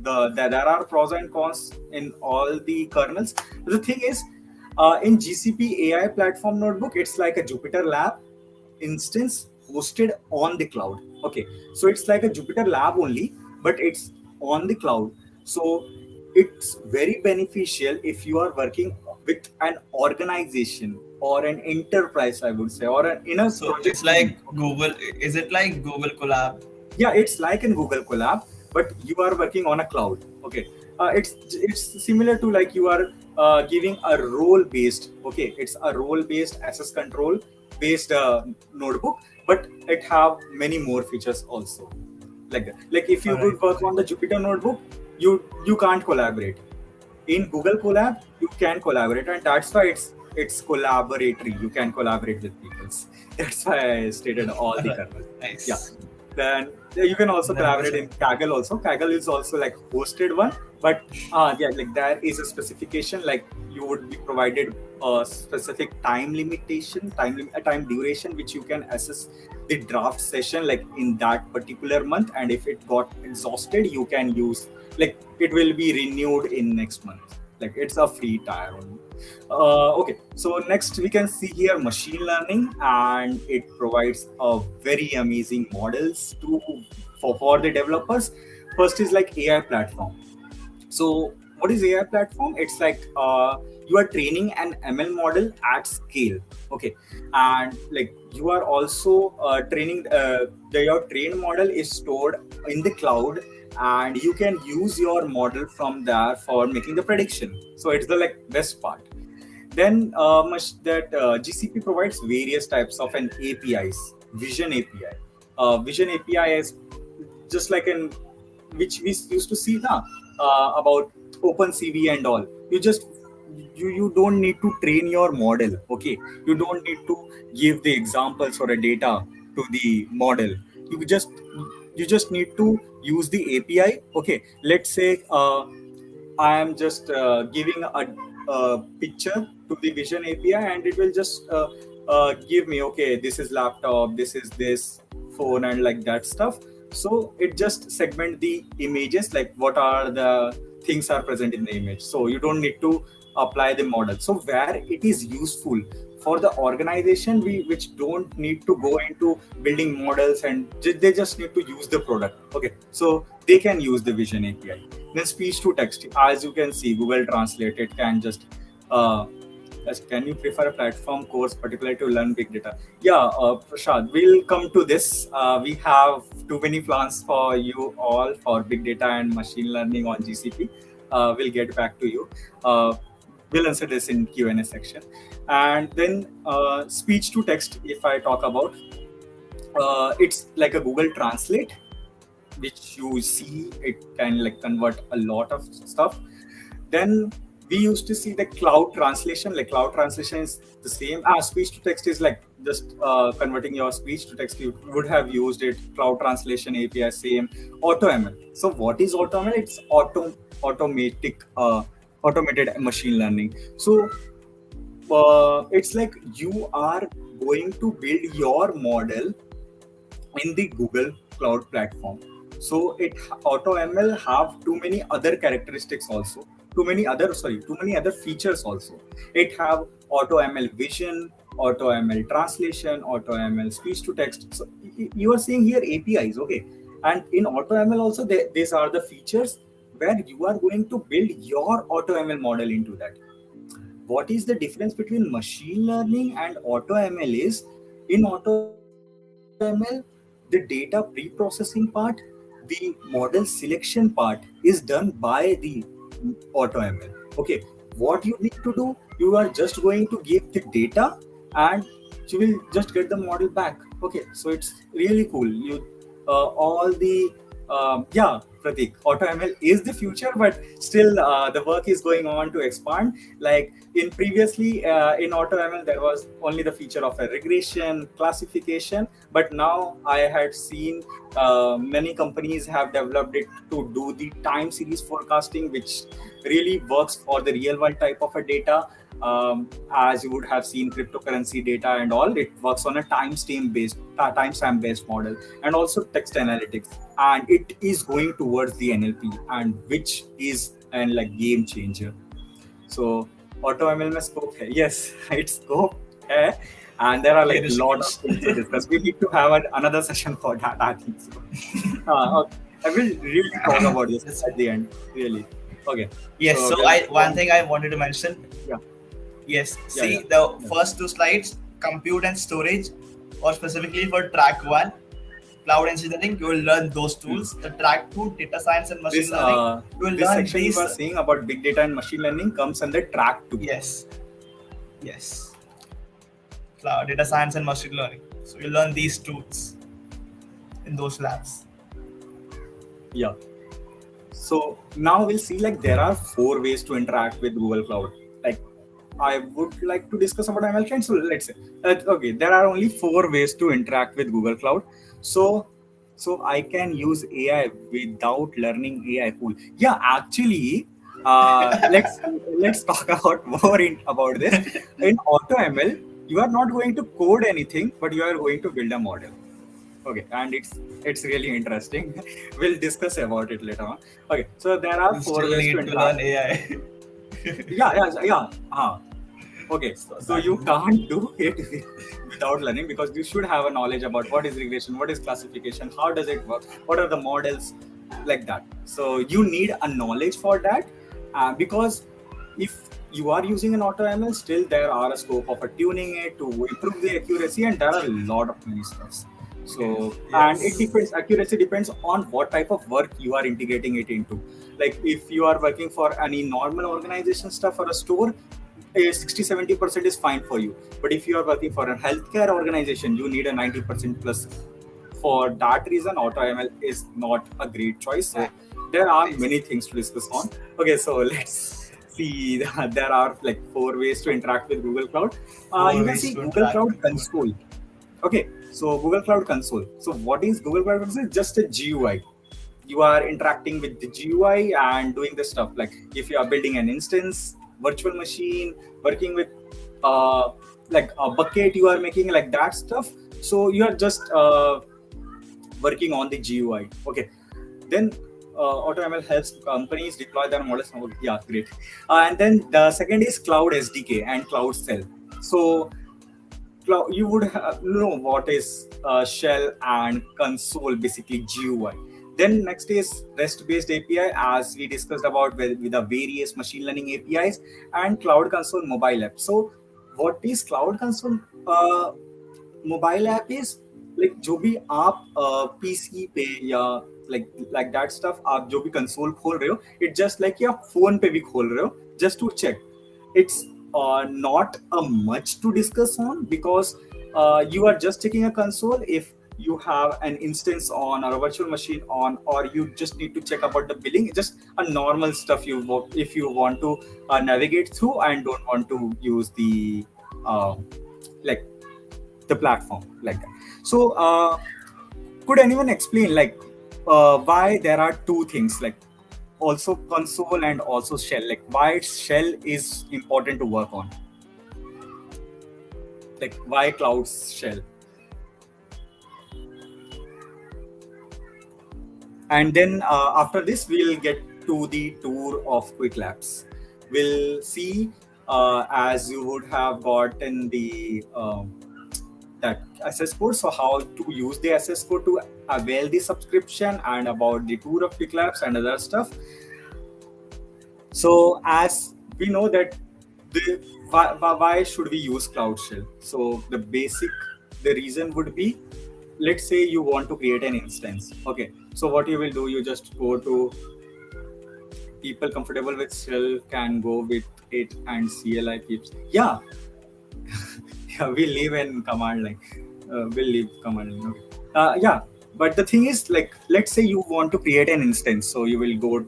there are pros and cons in all the kernels. The thing is, in GCP AI platform notebook, it's like a Jupyter Lab instance hosted on the cloud. Okay, so it's like a Jupyter Lab only, but it's on the cloud. So it's very beneficial if you are working with an organization or an enterprise, I would say, or an inner So project it's team. like Google. Is it like Google Colab? Yeah, it's like in Google Colab, but you are working on a cloud. Okay, it's similar to like you are giving a role based. Okay, it's a role based access control based notebook, but it have many more features also. Like if you All right. would work on the Jupyter notebook, you can't collaborate. In Google Colab, you can collaborate, and that's why it's collaboratory. You can collaborate with people. That's why I stated all All the right. kernels. Yeah. Nice. Then yeah, you can also Then collaborate in listen. Kaggle also. Kaggle is also like hosted one, but yeah, like there is a specification, like you would be provided a specific time limitation, a time duration which you can assess the draft session like in that particular month, and if it got exhausted, you can use, like it will be renewed in next month. Like it's a free tier only. Okay, so next we can see here machine learning, and it provides a very amazing models to for the developers. First is like AI platform. So what is AI platform? It's like you are training an ML model at scale. Okay, and like you are also training your trained model is stored in the cloud, and you can use your model from there for making the prediction. So it's the like best part. Then GCP provides various types of an APIs. Vision API. Vision API is just like in which we used to see now about OpenCV and all. You don't need to train your model. Okay, you don't need to give the examples or a data to the model. You just you just need to use the API. Okay, let's say I am just giving a picture to the Vision API, and it will just give me, okay, this is laptop, this is this phone, and like that stuff. So it just segment the images, like what are the things are present in the image. So you don't need to apply the model. So where it is useful for the organization, we which don't need to go into building models, and they just need to use the product. Okay, so they can use the Vision API. Then speech to text, as you can see, Google Translate, it can just can you prefer a platform course particularly to learn big data? Yeah, Prashad, we'll come to this. We have too many plans for you all for big data and machine learning on GCP. We'll get back to you. Uh, we'll answer this in Q&A section. And then speech to text, if I talk about, it's like a Google Translate, which you see it can like convert a lot of stuff. Then we used to see the cloud translation. Like cloud translation is the same. Speech to text is like just converting your speech to text. You would have used it. Cloud translation API, same. Auto ML. So what is auto ML? It's automatic automated machine learning. So it's like you are going to build your model in the Google Cloud platform. So it Auto ML have too many other characteristics also, too many other features also. It have Auto ML vision, Auto ML translation, Auto ML speech to text. So you are seeing here APIs, okay? And in Auto ML also, these are the features where you are going to build your Auto ML model into that. What is the difference between machine learning and Auto ML is, in Auto ML, the data pre-processing part, the model selection part is done by the Auto ML. Okay, what you need to do, you are just going to give the data, and you will just get the model back. Okay, so it's really cool. You all the yeah, Pratik, AutoML is the future, but still the work is going on to expand. Like in previously in AutoML, there was only the feature of a regression classification, but now I had seen many companies have developed it to do the time series forecasting, which really works for the real world type of a data. As you would have seen cryptocurrency data and all, it works on a timestamp based model, and also text analytics, and it is going towards the NLP, and which is an like game changer. So auto ML में scope है, yes, it's scope है, and there are Okay, like lot of Rishikesh. things to discuss. We need to have another session for that, I think so. Okay. I will really talk about this Yes. at the end, really. Okay, Yes. so So we'll I one thing I wanted to mention. yeah, Yes. yeah, See yeah, the yeah. first two slides, compute and storage, or specifically for track one, cloud engineering. You will learn those Hmm. tools. The track two, data science and machine This learning. You will this learn section you these. are saying about big data and machine learning comes under track 2. Yes. Yes. Cloud data science and machine learning. So you learn these tools in those labs. Yeah. So now we'll see like there are four ways to interact with Google Cloud. Like I would like to discuss about ML client. So let's say okay, there are only four ways to interact with Google Cloud. So I can use AI without learning AI pool. Yeah, actually, let's talk about about this. In Auto ML, you are not going to code anything, but you are going to build a model. Okay, and it's really interesting. We'll discuss about it later on. Okay, so there are You four still ways to need to interact. learn AI. Yeah. Okay, So so that you can't do it without learning because you should have a knowledge about what is regression, what is classification, how does it work, what are the models, like that. So you need a knowledge for that, because if you are using an auto ML, still there are a scope of tuning it to improve the accuracy, and there are a lot of many stuffs. okay. So and it Yes. depends. Accuracy depends on what type of work you are integrating it into. Like if you are working for any normal organization stuff or a store, 60-70% is fine for you. But if you are working for a healthcare organization, you need a 90% plus. For that reason, AutoML is not a great choice. So there are Nice. many things to discuss on. Okay, so let's see. There are like four ways to interact with Google Cloud. Four You can ways see to Google interact Cloud with Google Console. Okay, so Google Cloud Console. So what is Google Cloud Console? It's just a GUI. You are interacting with the GUI and doing the stuff. Like if you are building an instance, virtual machine, working with uh, like a bucket, you are making like that stuff. So you are just working on the GUI. Okay, then AutoML helps companies deploy their models. Oh, yeah, great. And then the second is Cloud SDK and Cloud Cell. So you would know what is shell and console, basically GUI. Then next is REST based API, as we discussed about with the various machine learning APIs, and cloud console mobile app. So what is cloud console mobile app is like जो भी आप PC पे या like that stuff आप जो भी console खोल रहे हो इट जस्ट लाइक आप फोन पे भी खोल रहे हो just to check it's not a much to discuss on because you are just taking a console if you have an instance on or a virtual machine on or you just need to check about the billing just a normal stuff if you want to navigate through and don't want to use the uh, like the platform like that. So could anyone explain like why there are two things like also console and also shell, like why shell is important to work on, like why clouds shell? And then after this we'll get to the tour of quick labs. We'll see as you would have gotten the that access code, so how to use the access code to avail the subscription and about the tour of quick labs and other stuff. So as we know that why should we use Cloud Shell? So the reason would be, let's say you want to create an instance. Okay, so what you will do, you just go to people comfortable with Shell can go with it and CLI keeps. Yeah, yeah, we live in command line. We'll leave command line. Okay. Yeah, but the thing is, like, let's say you want to create an instance, so you will go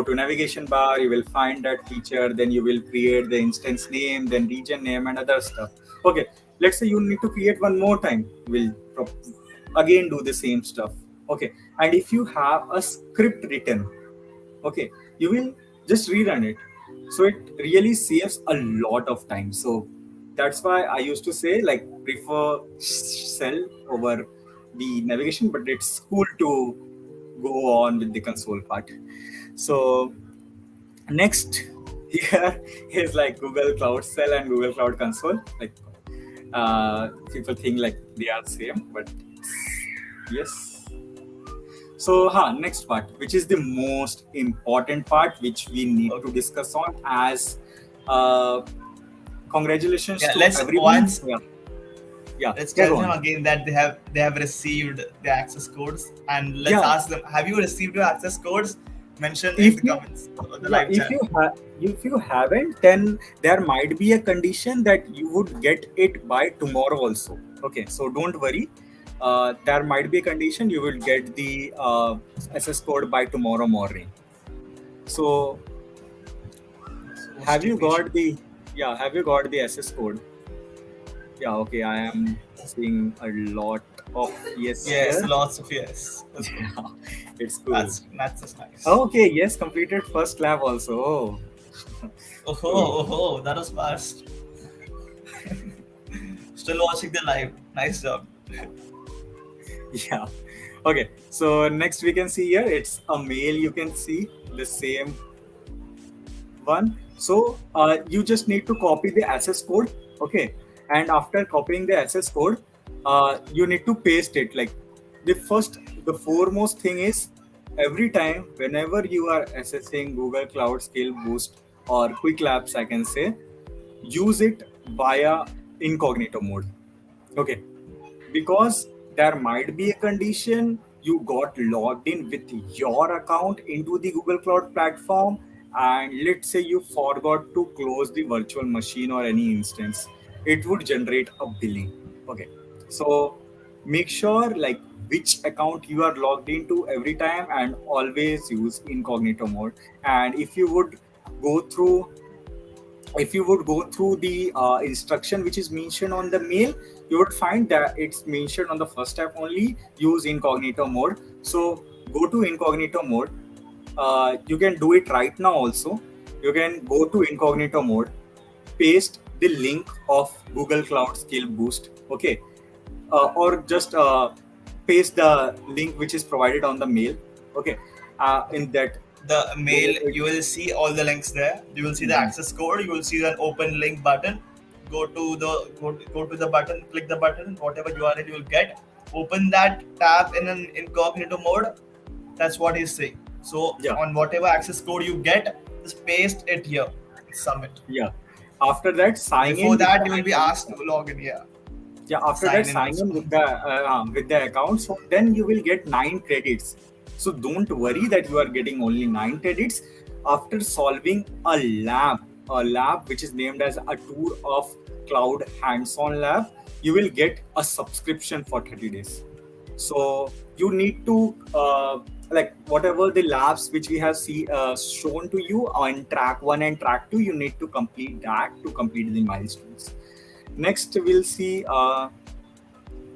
to navigation bar, you will find that feature, then you will create the instance name, then region name, and other stuff. Okay, let's say you need to create one more time. Again do the same stuff. Okay, and if you have a script written, okay, you will just rerun it, so it really saves a lot of time. So that's why I used to say like prefer cell over the navigation, but it's cool to go on with the console part. So next here is like Google Cloud Cell and Google Cloud Console. Like people think like they are same, but yes. So, next part, which is the most important part, which we need to Okay. discuss on as uh, congratulations Yeah. to Let's everyone. once Yeah, yeah, let's yeah, tell go them on. again that they have received the access codes, and let's Yeah, ask them, have you received your access codes? Mention in if the you, comments or the yeah, live chat. if you haven't, then there might be a condition that you would get it by tomorrow also. Okay, so don't worry. there might be a condition you will get the SS code by tomorrow morning. So have Mostly you patient. got the have you got the SS code? Yeah, okay. I am seeing a lot of yes Yes, here. lots of yes. That's good. Yeah, it's cool. That's just nice. Okay, yes, completed first lab also. Oh, Oh cool. ho, oh ho, that was fast. Still watching the live. Nice job. Yeah. Okay. So next we can see here it's a mail. You can see the same one. So you just need to copy the access code. Okay. And after copying the access code, you need to paste it. Like the first, the foremost thing is every time whenever you are accessing Google Cloud Skill Boost or Quick Labs, I can say, use it via incognito mode. Okay, because there might be a condition you got logged in with your account into the Google Cloud platform, and let's say you forgot to close the virtual machine or any instance, it would generate a billing. Okay, so make sure like which account you are logged into every time and always use incognito mode. And go through if you would go through the instruction which is mentioned on the mail, you would find that it's mentioned on the first step only, use incognito mode. So go to incognito mode. You can do it right now also. You can go to incognito mode, paste the link of Google Cloud Skill Boost. Okay, or just paste the link which is provided on the mail. Okay, in that The where mail, it, you will see all the links there. You will see the Mhm. access code. You will see the open link button. Go to the button. Click the button. Whatever URL you will get, open that tab in an incognito mode. That's what he's saying. So Yeah, on whatever access code you get, just paste it here. Submit. yeah. After that, sign Before in with that, the you will be account. asked to log in. Yeah, Yeah, after that, sign in sign also. in with the account. So then you will get 9 credits. So don't worry that you are getting only 9 credits. After solving a lab which is named as a tour of cloud hands-on lab, you will get a subscription for 30 days. So you need to like whatever the labs which we have shown to you on track 1 and track 2, you need to complete that to complete the milestones. Next we'll see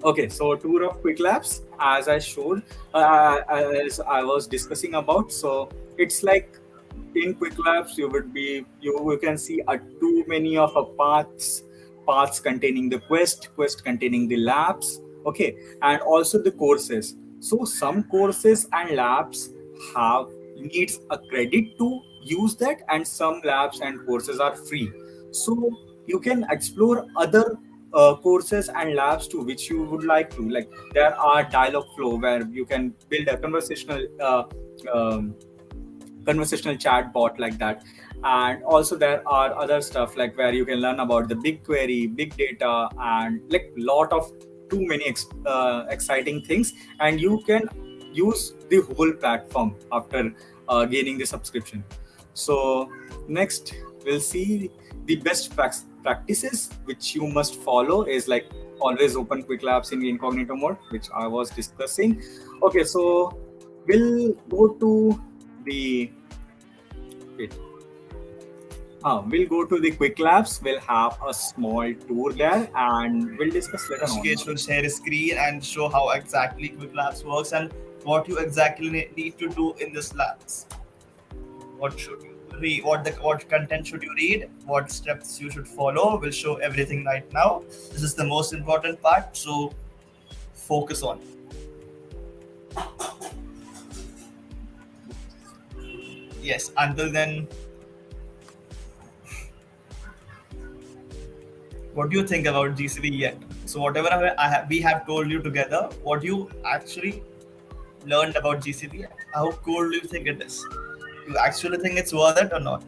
okay, so tour of quick labs as I showed, as I was discussing about. So it's like in quick labs you can see too many of a paths containing the quest containing the labs. Okay, and also the courses. So some courses and labs have needs a credit to use that, and some labs and courses are free. So you can explore other courses and labs too which you would like to, like there are dialog flow where you can build a um, conversational chat bot like that. And also there are other stuff like where you can learn about the big query, big data, and like lot of too many exciting things. And you can use the whole platform after gaining the subscription. So next we'll see the practices which you must follow is like always open quick labs in incognito mode, which I was discussing. Okay, so we'll go to the wait. We'll go to the quick labs. We'll have a small tour there, and we'll discuss later on. Hrishikesh will share his screen and show how exactly Quick Labs works and what you exactly need to do in this labs. What should you read? What content should you read? What steps you should follow? We'll show everything right now. This is the most important part, so focus on. Yes. Until then, what do you think about GCP yet? So whatever we have told you together, what you actually learned about GCP, how cool do you think it is? You actually think it's worth it or not?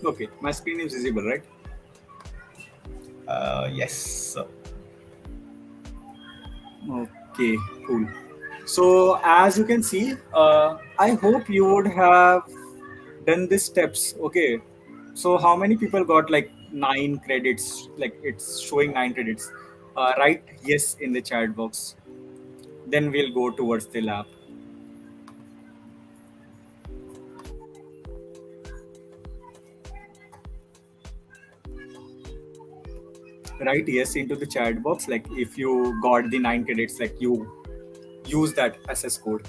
Okay, my screen is visible, right? Yes. So, Okay, cool. So as you can see, I hope you would have done these steps. Okay. So how many people got like 9 credits, like it's showing 9 credits. Write yes in the chat box. Then we'll go towards the lab. Write yes into the chat box, like if you got the 9 credits, like you use that SS code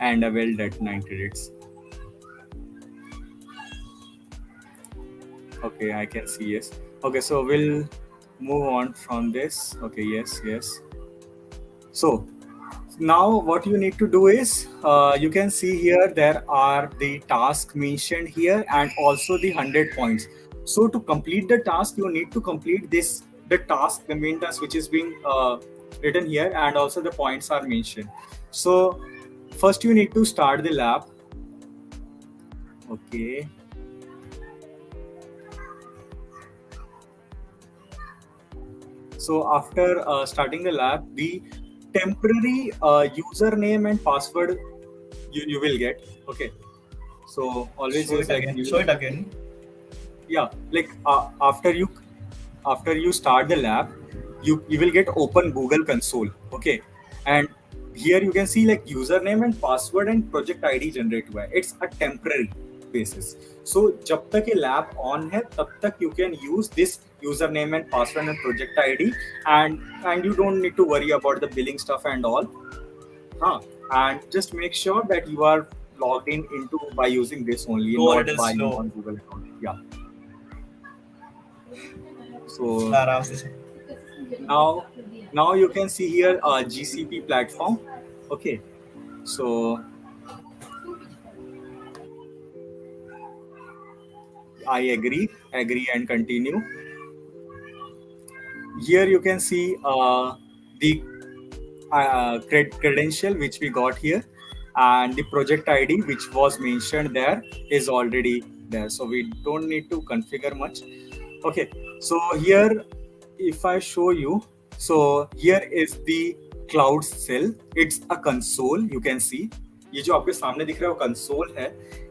and avail that 9 credits. Okay, I can see yes. Okay, so we'll move on from this. Okay, yes, yes. So now what you need to do is, you can see here there are the task mentioned here and also the 100 points. So to complete the task, you need to complete this, the task, the main task which is being written here, and also the points are mentioned. So first you need to start the lab. Okay. So after starting the lab, the temporary username and password you will get. Okay. So always Show use it like again. you, Show it again. yeah, like after you start the lab, you will get open Google console. Okay. And here you can see like username and password and project ID generate हुआ है. It's a temporary basis. So जब तक ये lab on है तब तक you can use this username and password and project ID, and you don't need to worry about the billing stuff and all. Huh. And just make sure that you are logged in into by using this only, Go a not little by slow. non-Google account. Yeah. So आराम से. now now you can see here a GCP platform. Okay. So I agree and continue. Here you can see the credential which we got here, and the project ID which was mentioned there is already there, so we don't need to configure much. Okay, so here if I show you, so here is the cloud cell. It's a console. You can see ये जो आपके सामने दिख रहा है वो console है,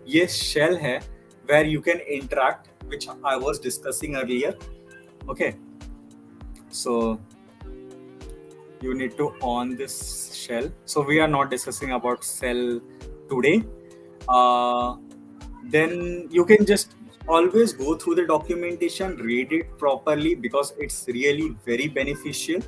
ये शेल है where you can interact, which I was discussing earlier. Okay, so you need to on this shell. So we are not discussing about shell today. Then you can just always go through the documentation, read it properly because it's really very beneficial.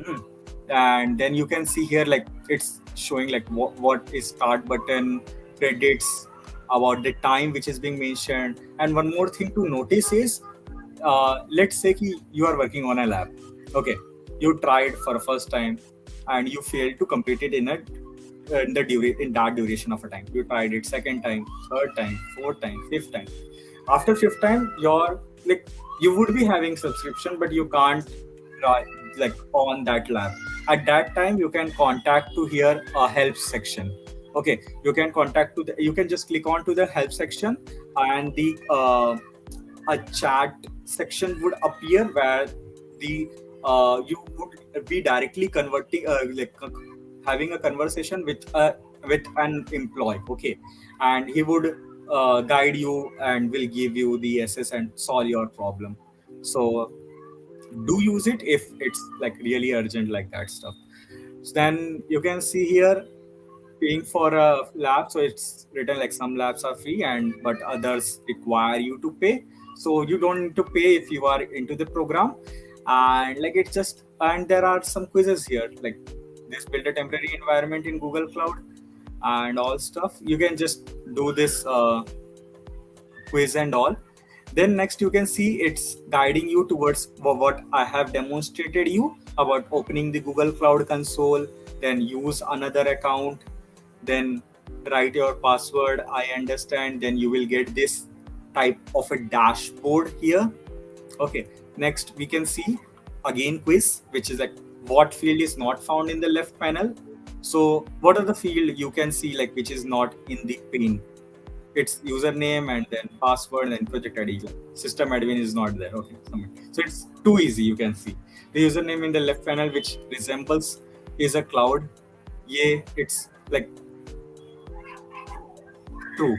Hmm. And then you can see here like it's showing like what is start button, credits, about the time which is being mentioned. And one more thing to notice is, let's say you are working on a lab. Okay, you tried for first time and you failed to complete it in that duration of a time. You tried it second time, third time, fourth time, fifth time. After fifth time, you're like, you would be having subscription but you can't try like on that lab. At that time you can contact to here a help section. Okay, you can contact to the, you can just click on to the help section, and the a chat section would appear where the you would be directly converting having a conversation with an employee. Okay, and he would guide you and will give you the SS and solve your problem. So do use it if it's like really urgent like that stuff. So then you can see here paying for a lab, so it's written like some labs are free and but others require you to pay. So you don't need to pay if you are into the program. And like it's just, and there are some quizzes here like this, build a temporary environment in Google Cloud and all stuff. You can just do this quiz and all. Then next you can see it's guiding you towards what I have demonstrated you about opening the Google Cloud console, then use another account, then write your password. I understand. Then you will get this type of a dashboard here. Okay, next we can see again quiz, which is like what field is not found in the left panel. So what are the field you can see like which is not in the pane? It's username and then password and then project ID. System admin is not there. Okay, submit. So it's too easy. You can see the username in the left panel, which resembles is a cloud. Yeah, it's like true.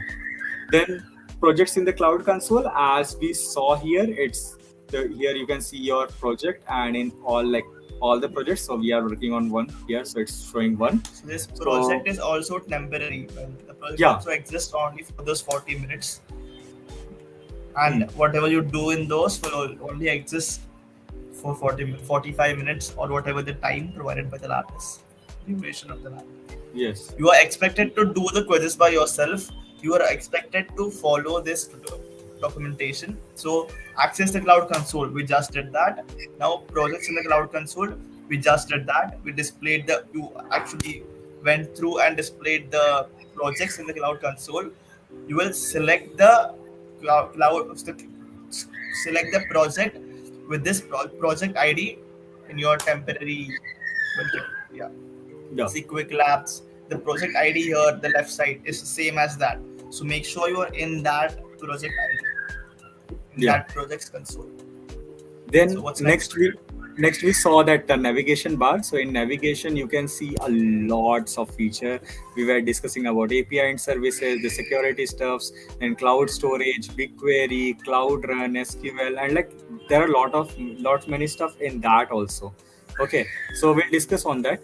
Then projects in the cloud console. As we saw here, here you can see your project, and in all the projects, so we are working on one here, so it's showing one. So this So project is also temporary. Well, the project yeah. also exists only for those 40 minutes, Hmm. and whatever you do in those will only exist for 45 minutes or whatever the time provided by the lab is. Duration of the lab. Yes. You are expected to do the quizzes by yourself. You are expected to follow this documentation. So access the cloud console. We just did that. Now projects in the cloud console. We just did that. We displayed the. You actually went through and displayed the projects in the cloud console. You will select the select the project with this project ID in your temporary. Well, yeah. Yeah. See quick labs. The project ID here, the left side, is the same as that. So make sure you are in that project ID, in Yeah. that project's console. So Then what's next next? we saw that navigation bar. So in navigation you can see a lots of feature. We were discussing about API and services, the security stuffs, and cloud storage, BigQuery, Cloud Run, SQL, and like there are lots many stuff in that also. Okay, so we'll discuss on that.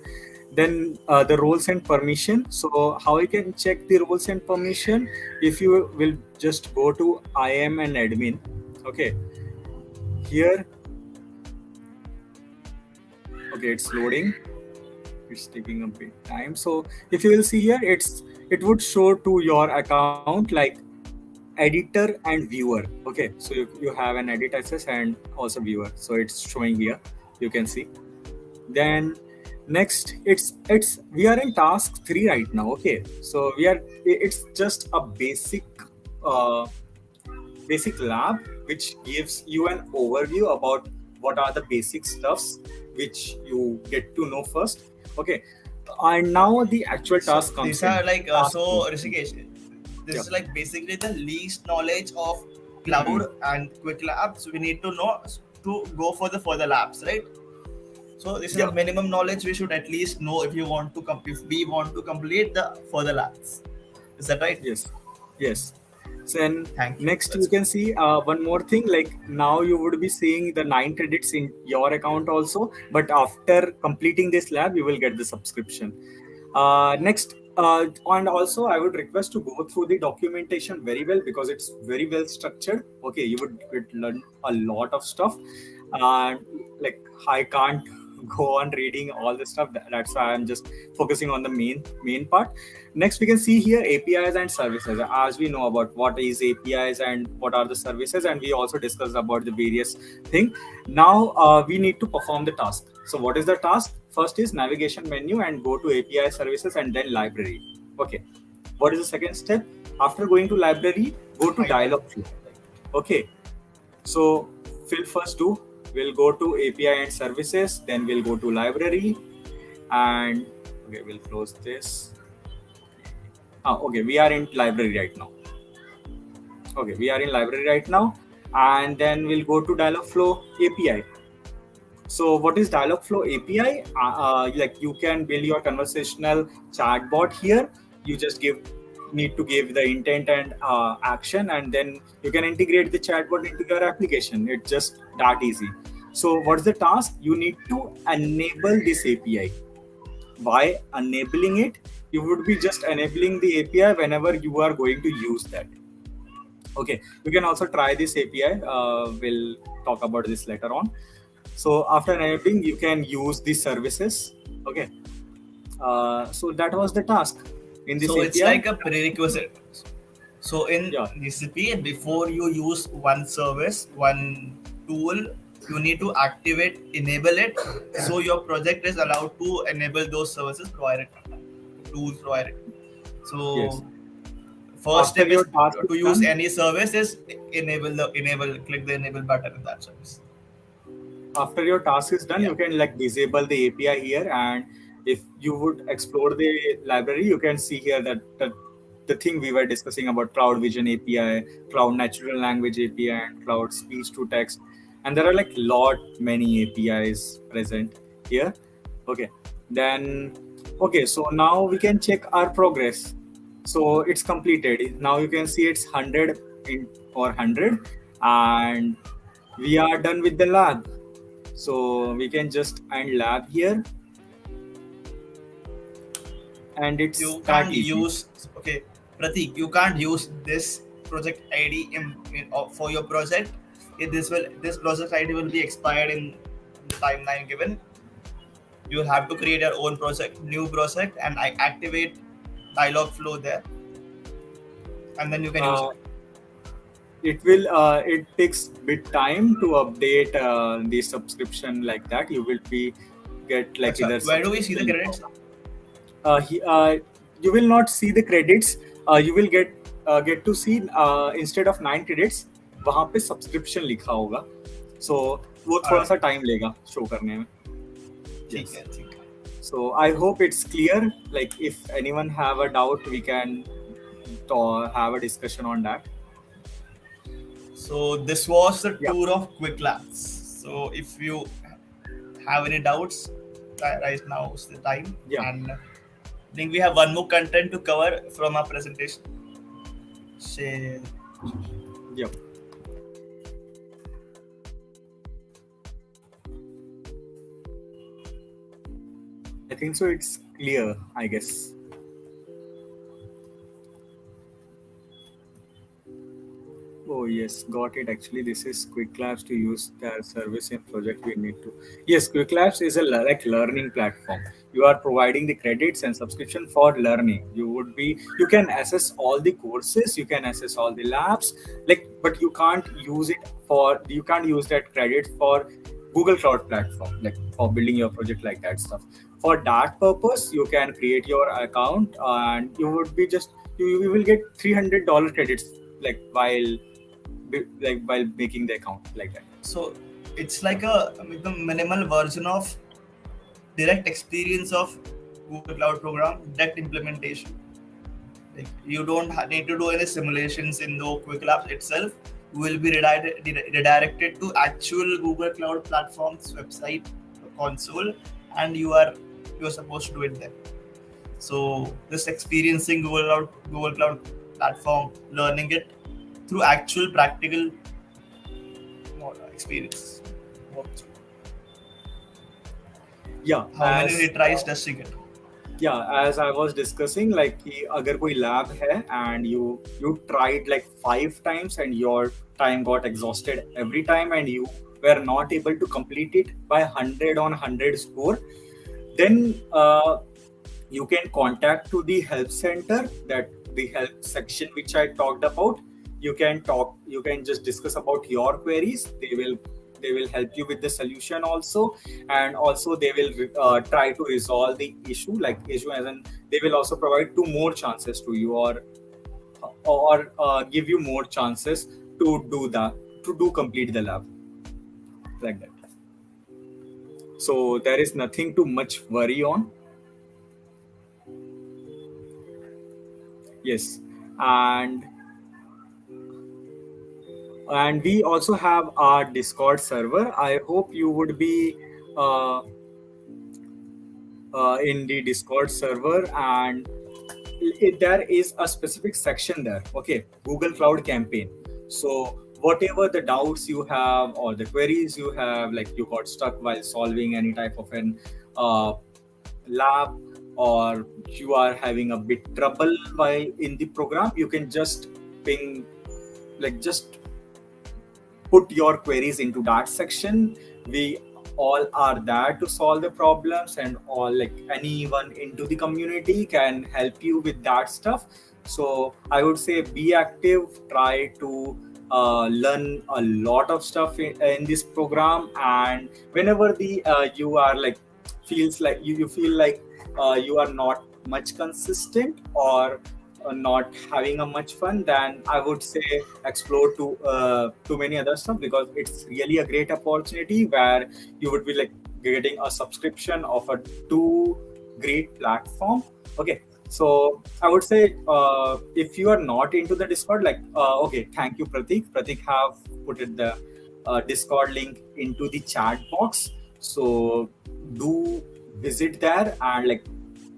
Then the roles and permission. So how you can check the roles and permission? If you will just go to IAM and admin. Okay, here. Okay, it's loading. It's taking a bit time. So if you will see here, it would show to your account like editor and viewer. Okay, so you have an edit access and also viewer. So it's showing here. You can see. Then next, it's we are in task 3 right now. Okay, so it's just a uh, basic lab which gives you an overview about what are the basic stuffs which you get to know first. Okay, and now the actual So task comes these in. are like Task so two. Rishikesh. This Yeah. is like basically the least knowledge of Hmm. cloud and quick labs. We need to know to go for the further labs, right? So this is the Yeah. minimum knowledge we should at least know if you want to if we want to complete the further labs. Is that right? Yes. Yes. So then Thank you. next you That's can see one more thing, like now you would be seeing the 9 credits in your account also, but after completing this lab you will get the subscription. Next, and also I would request to go through the documentation very well because it's very well structured. Okay, you would learn a lot of stuff. uh, like I can't go on reading all the stuff. That's why I'm just focusing on the main part. Next, we can see here APIs and services. As we know about what is APIs and what are the services, and we also discussed about the various thing. Now we need to perform the task. So what is the task? First is navigation menu and go to API services and then library. Okay. What is the second step? After going to library, go to fine. dialog flow. Okay. So fill first two. We'll go to API and services, then we'll go to library, and okay, we'll close this. Okay, we are in library right now. Okay, we are in library right now, and then we'll go to Dialogflow API. So, what is Dialogflow API? Like you can build your conversational chatbot here. You just need to give the intent and action, and then you can integrate the chatbot into your application. It's just that easy. So, what's the task? You need to enable this API. By enabling it, you would be just enabling the API whenever you are going to use that. Okay, you can also try this API. We'll talk about this later on. So after enabling, you can use these services. Okay, so that was the task in this So it's API. like a prerequisite. So in Yeah. GCP, before you use one service, one tool, you need to activate, enable it, so your project is allowed to enable those services provided, tools provided. Yes. So first After step is your task to is use done, any service is click the enable button in that service. you Yeah. can like disable the API here, and if you would explore the library, you can see here that the thing we were discussing about cloud vision API, cloud natural language API, and cloud speech to text, and there are like lot many APIs present here. Okay, then okay, so now we can check our progress. So it's completed. Now you can see it's 100 in or 100, and we are done with the lab. So we can just end lab here, and it's You that can't easy. use, okay, Pratik, you can't use this project ID for your project. This project ID will be expired in the timeline given. You will have to create your own project, new project, and I activate dialog flow there, and then you can use Uh, it. it will it takes bit time to update the subscription like that. You will be get like Acha, either where do we see subscription the link. credits? You will not see the credits. You will get to see instead of 9 credits वहाँ पे subscription लिखा होगा. So वो थोड़ा Alright, सा time लेगा show करने में. ठीक Yes. है, ठीक है. So I hope it's clear. Like if anyone have a doubt, we can have a discussion on that. So this was the Yeah. tour of Quick Labs. So if you have any doubts, right now is the time. Yeah. And I think we have one more content to cover from our presentation. Share. Yeah. I think so. It's clear, I guess. Oh yes, got it. Actually, this is Quick Labs to use their service in project we need to. Yes, Quick Labs is a like learning platform. You are providing the credits and subscription for learning. You can access all the courses, you can access all the labs, like, but you can't use that credit for Google Cloud platform, like for building your project like that stuff. For that purpose, you can create your account, and you will get $300 credits, like while making the account like that. So it's like the minimal version of direct experience of Google Cloud Program, direct implementation. Like you don't need to do any simulations in the Quick Labs itself. You will be redirected to actual Google Cloud Platform's website console, and you're supposed to do it there. So this experiencing Google Cloud Platform, learning it through actual practical experience. Yeah, How many retries does she get? as I was discussing, like कि अगर कोई lab है and you tried like 5 times and your time got exhausted every time and you were not able to complete it by 100 on 100 score, then you can contact to the help center, that the help section which I talked about. You can just discuss about your queries. They will help you with the solution also, and also they will try to resolve the issue, like issue as in they will also provide 2 more chances to you, or give you more chances to do that, to do complete the lab like that. So there is nothing to much worry on. Yes. And we also have our Discord server. I hope you would be uh, in the Discord server, and there is a specific section there. Okay, Google Cloud Campaign. So whatever the doubts you have or the queries you have, like you got stuck while solving any type of an uh, lab, or you are having a bit trouble while in the program, you can just ping, like just put your queries into that section. We all are there to solve the problems, and all, like anyone into the community can help you with that stuff. So I would say be active, try to learn a lot of stuff in this program. And whenever the you are like feels like you feel like you are not much consistent, or not having a much fun, then I would say explore to many other stuff, because it's really a great opportunity where you would be like getting a subscription of a two great platform. Okay, so I would say if you are not into the Discord, like okay, thank you, Pratik have put it the Discord link into the chat box. So do visit there, and like,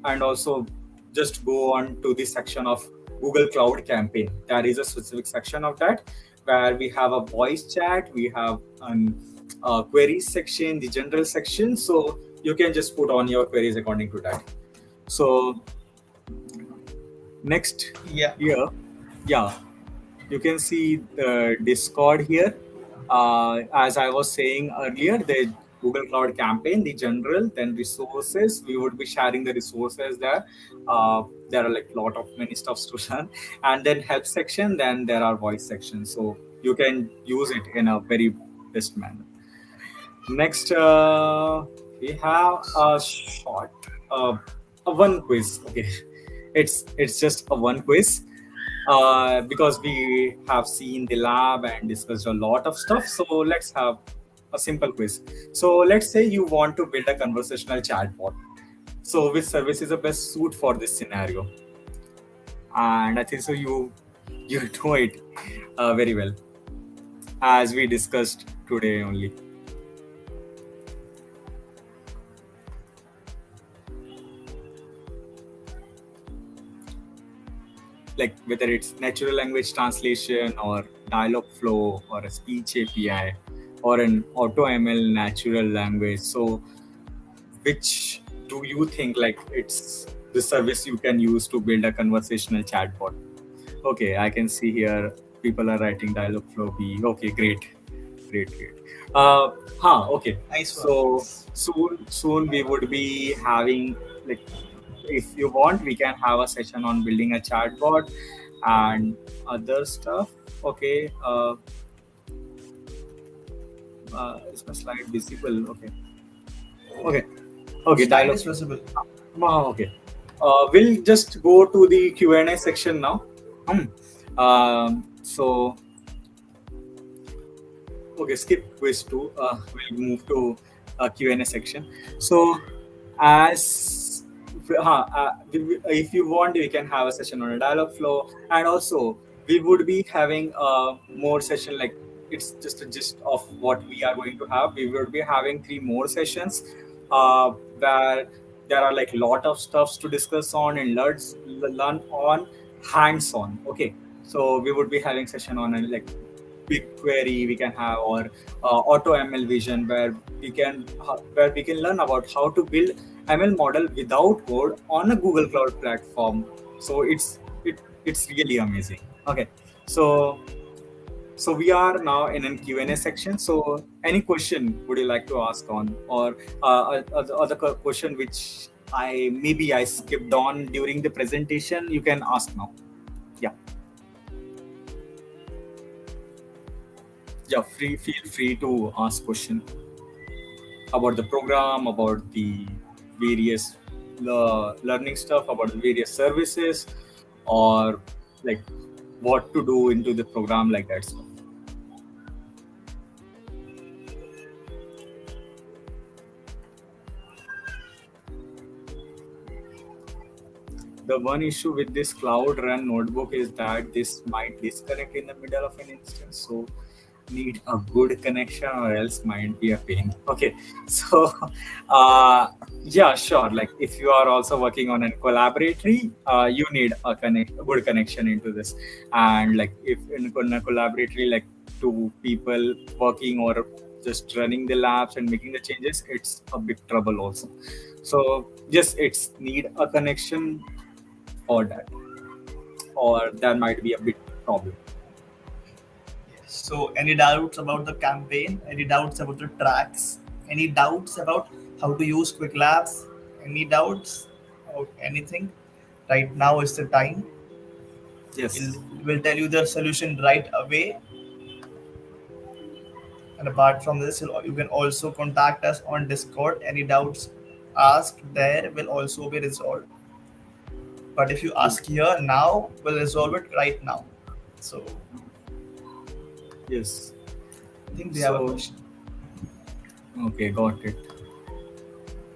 and also just go on to the section of Google Cloud Campaign. There is a specific section of that where we have a voice chat, we have an queries section, the general section. So you can just put on your queries according to that. So next Yeah. here, yeah, you can see the Discord here. As I was saying earlier, the Google Cloud Campaign, the general, then resources. We would be sharing the resources there. There are like lot of many stuffs to learn, and then help section. Then there are voice sections, so you can use it in a very best manner. Next, we have a short, a one quiz. Okay, it's just a one quiz because we have seen the lab and discussed a lot of stuff. So let's have a simple quiz. So let's say you want to build a conversational chatbot. So which service is the best suit for this scenario? And I think so you know it very well as we discussed today only. Like whether it's natural language translation or dialogue flow or a speech API or an auto ML natural language. So which do you think like it's the service you can use to build a conversational chatbot? Okay, I can see here people are writing dialogue flow B. Okay, great, great, great. Uh, okay. Nice one. So soon we would be having like if you want we can have a session on building a chatbot and other stuff. Okay, is my slide visible? Okay, okay, okay. Slide Dialogue. is visible. Okay. We'll just go to the Q&A section now. Hmm. So, okay, skip quiz 2. We'll move to Q&A section. So, as if you want, we can have a session on a dialogue flow, and also we would be having more session like it's just a gist of what we are going to have. We would be having 3 more sessions where there are like lot of stuffs to discuss on and learn on hands-on. Okay, so we would be having session on like BigQuery we can have or Auto ML Vision where we can learn about how to build ML model without code on a Google Cloud platform. So it's really amazing. Okay, so we are now in a Q&A section. So any question would you like to ask on or other question which I skipped on during the presentation, you can ask now. Yeah. Yeah, feel free to ask question about the program, about the various learning stuff, about the various services, or like what to do into the program, like that stuff. The one issue with this Cloud Run notebook is that this might disconnect in the middle of an instance. So need a good connection or else might be a pain. Okay, so yeah, sure. Like if you are also working on a collaboratory, you need a good connection into this. And like if in a collaboratory, like 2 people working or just running the labs and making the changes, it's a big trouble also. So yes, it's need a connection for that, or there might be a big problem. So, any doubts about the campaign? Any doubts about the tracks? Any doubts about how to use Quick Labs? Any doubts about anything? Right now is the time. Yes. We'll tell you the solution right away. And apart from this, you can also contact us on Discord. Any doubts asked there will also be resolved. But if you Yes. ask here now, we'll resolve it right now. So, Yes. I think we have a So question. okay, got it.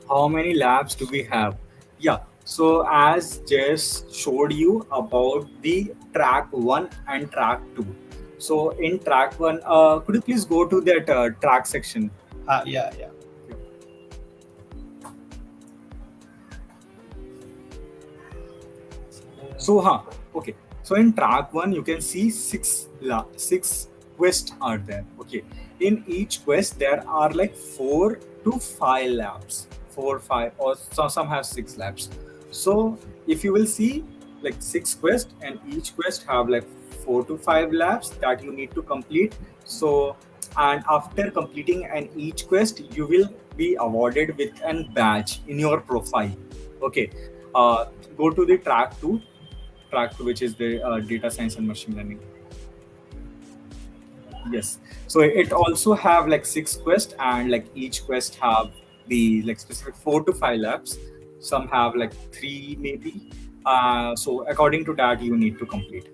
How many labs do we have? Yeah. So as Jess showed you about the track 1 and track 2. So in track 1, could you please go to that track section? Yeah, yeah. So, okay. So in track one, you can see six quests are there. Okay, in each quest there are like 4 to 5 labs, 4, 5, or some have 6 labs. So if you will see like 6 quests, and each quest have like 4 to 5 labs that you need to complete. So and after completing an each quest, you will be awarded with an badge in your profile. Okay, uh, go to the track 2, which is the data science and machine learning. Yes, so it also have like 6 quests, and like each quest have the like specific 4 to 5 labs. Some have like 3 maybe. So according to that, you need to complete.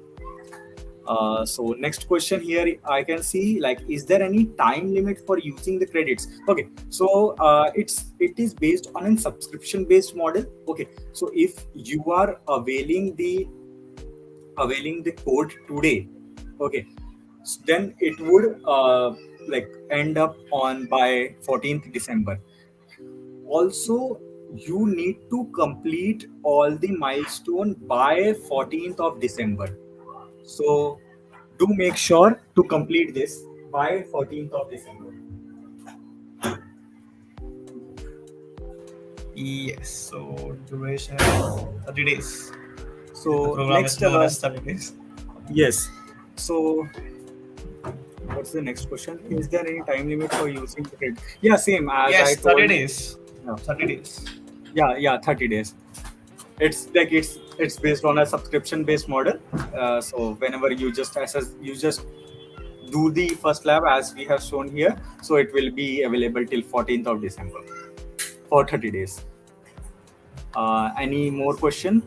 So next question here, I can see like, is there any time limit for using the credits? Okay, so it is based on a subscription based model. Okay, so if you are availing the code today, okay, then it would like end up on by 14th December. Also, you need to complete all the milestone by 14th of December. So do make sure to complete this by 14th of December. Yes, so duration is 30 days. The So program is next, known as 30 days. yes. So what's the next question? Is there any time limit for using the credit? Yeah, same as I Yes, 30 told. days. Yeah, 30 days. yeah, 30 days. It's based on a subscription based model. So whenever you just do the first lab as we have shown here, so it will be available till 14th of December for 30 days. Any more question?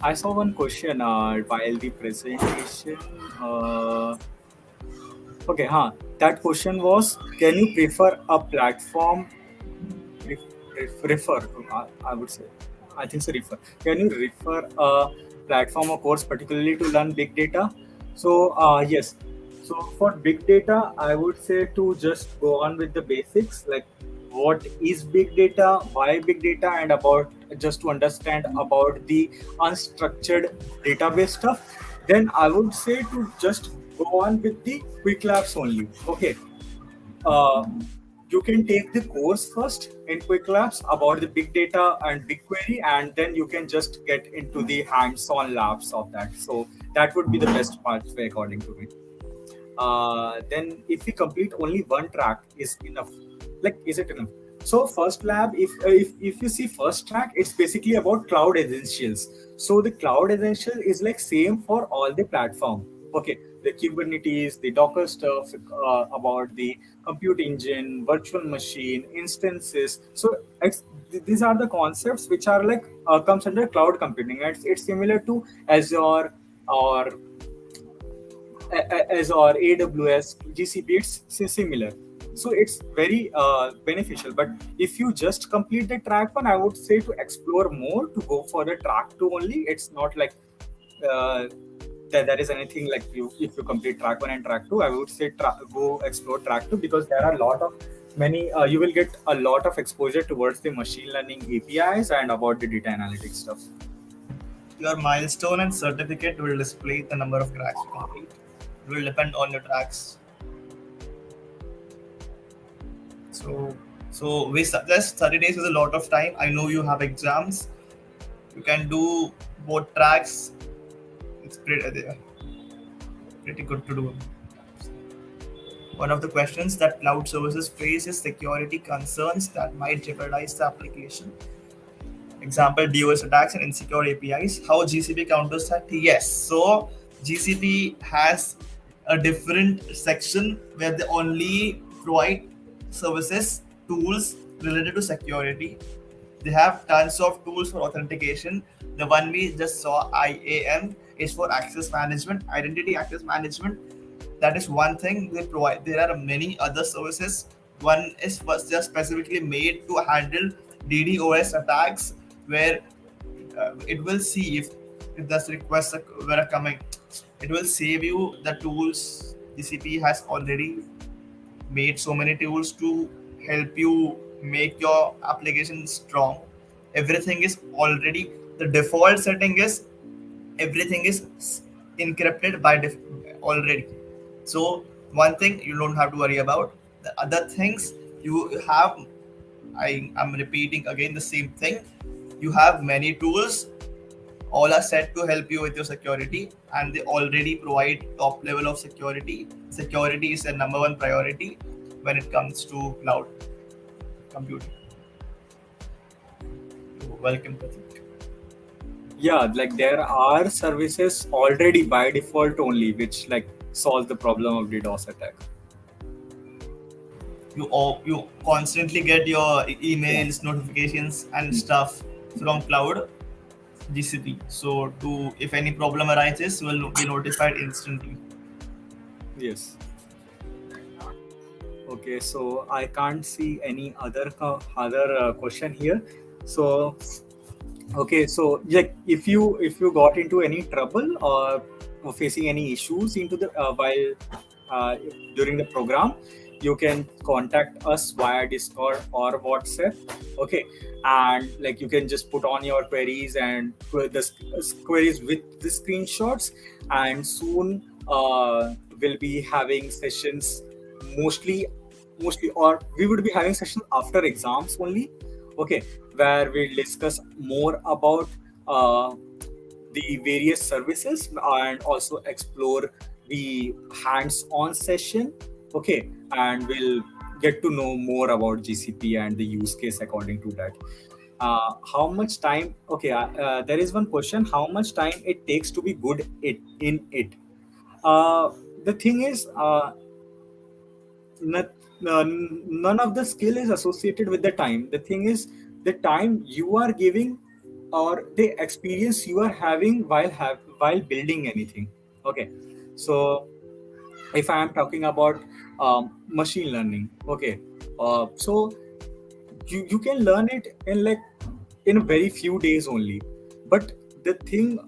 I saw one question while the presentation. Okay, that question was, can you prefer a platform refer, I would say, I think so, refer, can you refer a platform or course particularly to learn big data? So yes, so for big data I would say to just go on with the basics, like what is big data, why big data, and about just to understand about the unstructured database stuff. Then I would say to just go on with the quick labs only. Okay, uh, you can take the course first in quick labs about the big data and BigQuery, and then you can just get into the hands-on labs of that. So that would be the best pathway according to me. Then if we complete only one track is enough, like is it enough? So first lab, if you see first track, it's basically about cloud essentials. So the cloud essential is like same for all the platform. Okay, the Kubernetes, the Docker stuff, about the compute engine, virtual machine, instances. So these are the concepts which are like comes under cloud computing. It's similar to Azure or as or AWS, GCP, it's similar. So it's very beneficial. But if you just complete the track one, I would say to explore more, to go for the track two only. It's not like uh, that there is anything like you. If you complete track one and track two, I would say go explore track two, because there are a lot of many. You will get a lot of exposure towards the machine learning APIs and about the data analytics stuff. Your milestone and certificate will display the number of tracks you complete. It will depend on your tracks. So, so we suggest 30 days is a lot of time. I know you have exams. You can do both tracks. It's pretty good to do. One of the questions that cloud services face is security concerns that might jeopardize the application. Example, DOS attacks and insecure APIs. How GCP counters that? Yes. So GCP has a different section where they only provide services, tools related to security. They have tons of tools for authentication. The one we just saw, IAM, is for access management, identity access management. That is one thing they provide. There are many other services. One is was just specifically made to handle DDoS attacks, where it will see if the requests were coming. It will save you the tools. GCP has already made so many tools to help you make your application strong. Everything is already The default setting is everything is encrypted by already. So one thing you don't have to worry about. The other things you have, I'm repeating again the same thing. You have many tools, all are set to help you with your security, and they already provide top level of security. Security is the number one priority when it comes to cloud computing. You're welcome, Pratik. Yeah, like there are services already by default only, which like solve the problem of DDoS attack. You constantly get your Yeah. emails, notifications, and stuff from cloud GCP. So to if any problem arises, you will be notified instantly. Yes. Okay, so I can't see any other question here. So okay, so like if you got into any trouble or facing any issues into the while uh, during the program, you can contact us via Discord or WhatsApp. Okay, and like you can just put on your queries and queries with the screenshots, and soon we'll be having sessions mostly mostly or we would be having sessions after exams only. Okay, where we'll discuss more about uh, the various services and also explore the hands-on session. Okay, and we'll get to know more about GCP and the use case according to that. How much time? Okay, there is one question: how much time it takes to be good in it? Uh, the thing is, not, none of the skill is associated with the time. The thing is the time you are giving or the experience you are having while building anything. Okay, so if I am talking about machine learning, okay, so you can learn it in like in very few days only, but the thing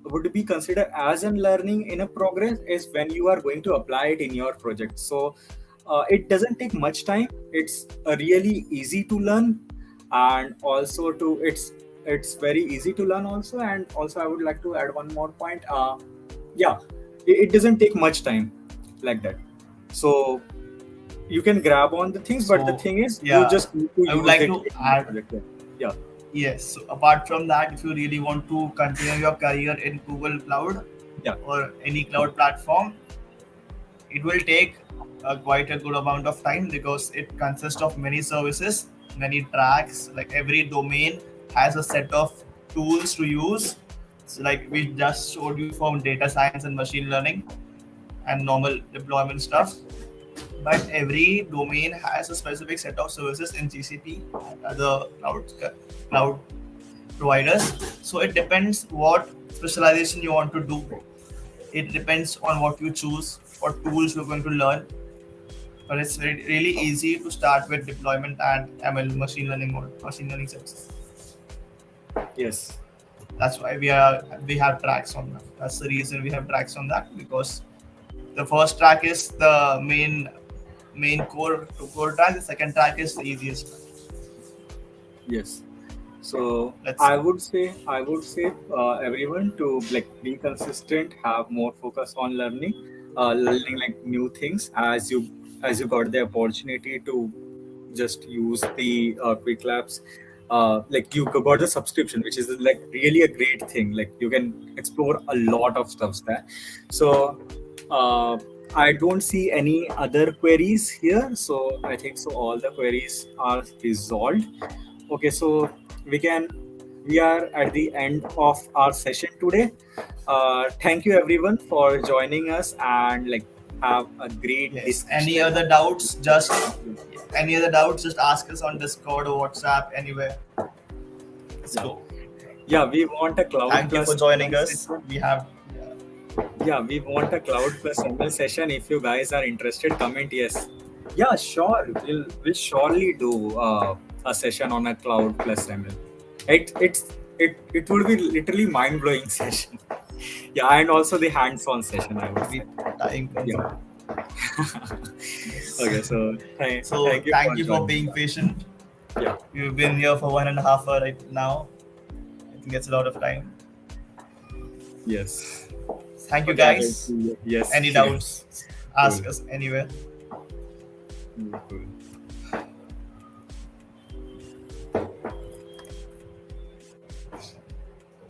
would be considered as an learning in a progress is when you are going to apply it in your project. So it doesn't take much time. It's really easy to learn, and also to it's very easy to learn also. And also I would like to add one more point. Yeah, it doesn't take much time like that. So you can grab on the things, but the So thing is you yeah, just need to I would use like it to in your add. project. Yeah. Yes. So apart from that, if you really want to continue your career in Google Cloud Yeah. or any cloud platform, it will take quite a good amount of time because it consists of many services, many tracks. Like every domain has a set of tools to use. So like we just showed you from data science and machine learning and normal deployment stuff. But every domain has a specific set of services in GCP and other cloud providers. So it depends what specialization you want to do. It depends on what you choose, what tools you're going to learn. But it's really easy to start with deployment and ML machine learning services. Yes. That's why we have tracks on that. That's the reason we have tracks on that because the first track is the main core track. The second track is the easiest track. Yes. So Let's I would say everyone to like be consistent, have more focus on learning like new things as you got the opportunity to just use the quick labs. Like you got the subscription, which is like really a great thing. Like you can explore a lot of stuff there. So uh, I don't see any other queries here. So I think so all the queries are resolved. Okay, so we can we are at the end of our session today. Thank you everyone for joining us and like have a great Yes. Any discussion. other doubts? Just ask us on Discord or WhatsApp anywhere. Let's Yeah, go. yeah, we want a cloud Thank you for plus joining ML us. session. We have yeah, Yeah, we want a cloud plus ML session. If you guys are interested, comment yes. Yeah, sure. We'll surely do a session on a cloud plus ML. It would be literally mind blowing session. Yeah, and also the hands-on session, I would we say. time Yeah. consuming. Yes. Okay, so thank So you thank for you for joining being us. patient. Yeah. We've been here for 1.5 hours right now. I gets a lot of time. Yes. Thank you Okay, I will guys. see you. Yes. Any Yeah. doubts, Cool. ask us anywhere. Cool.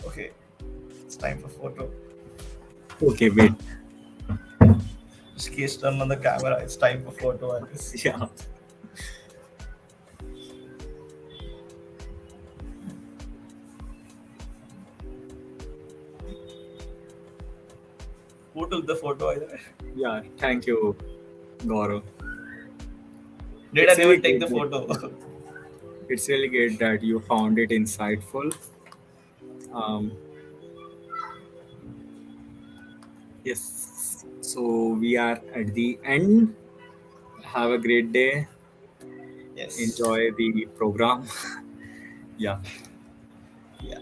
Okay, it's time for photo. Okay, wait. Just case turn on the camera. It's time for photo, I guess. Yeah. Who took the photo either? Yeah. Thank you, Gaurav. Did It's really anyone take great the that photo? it's really great that you found it insightful. Um, yes. So we are at the end. Have a great day. Yes. Enjoy the program. Yeah. Yeah.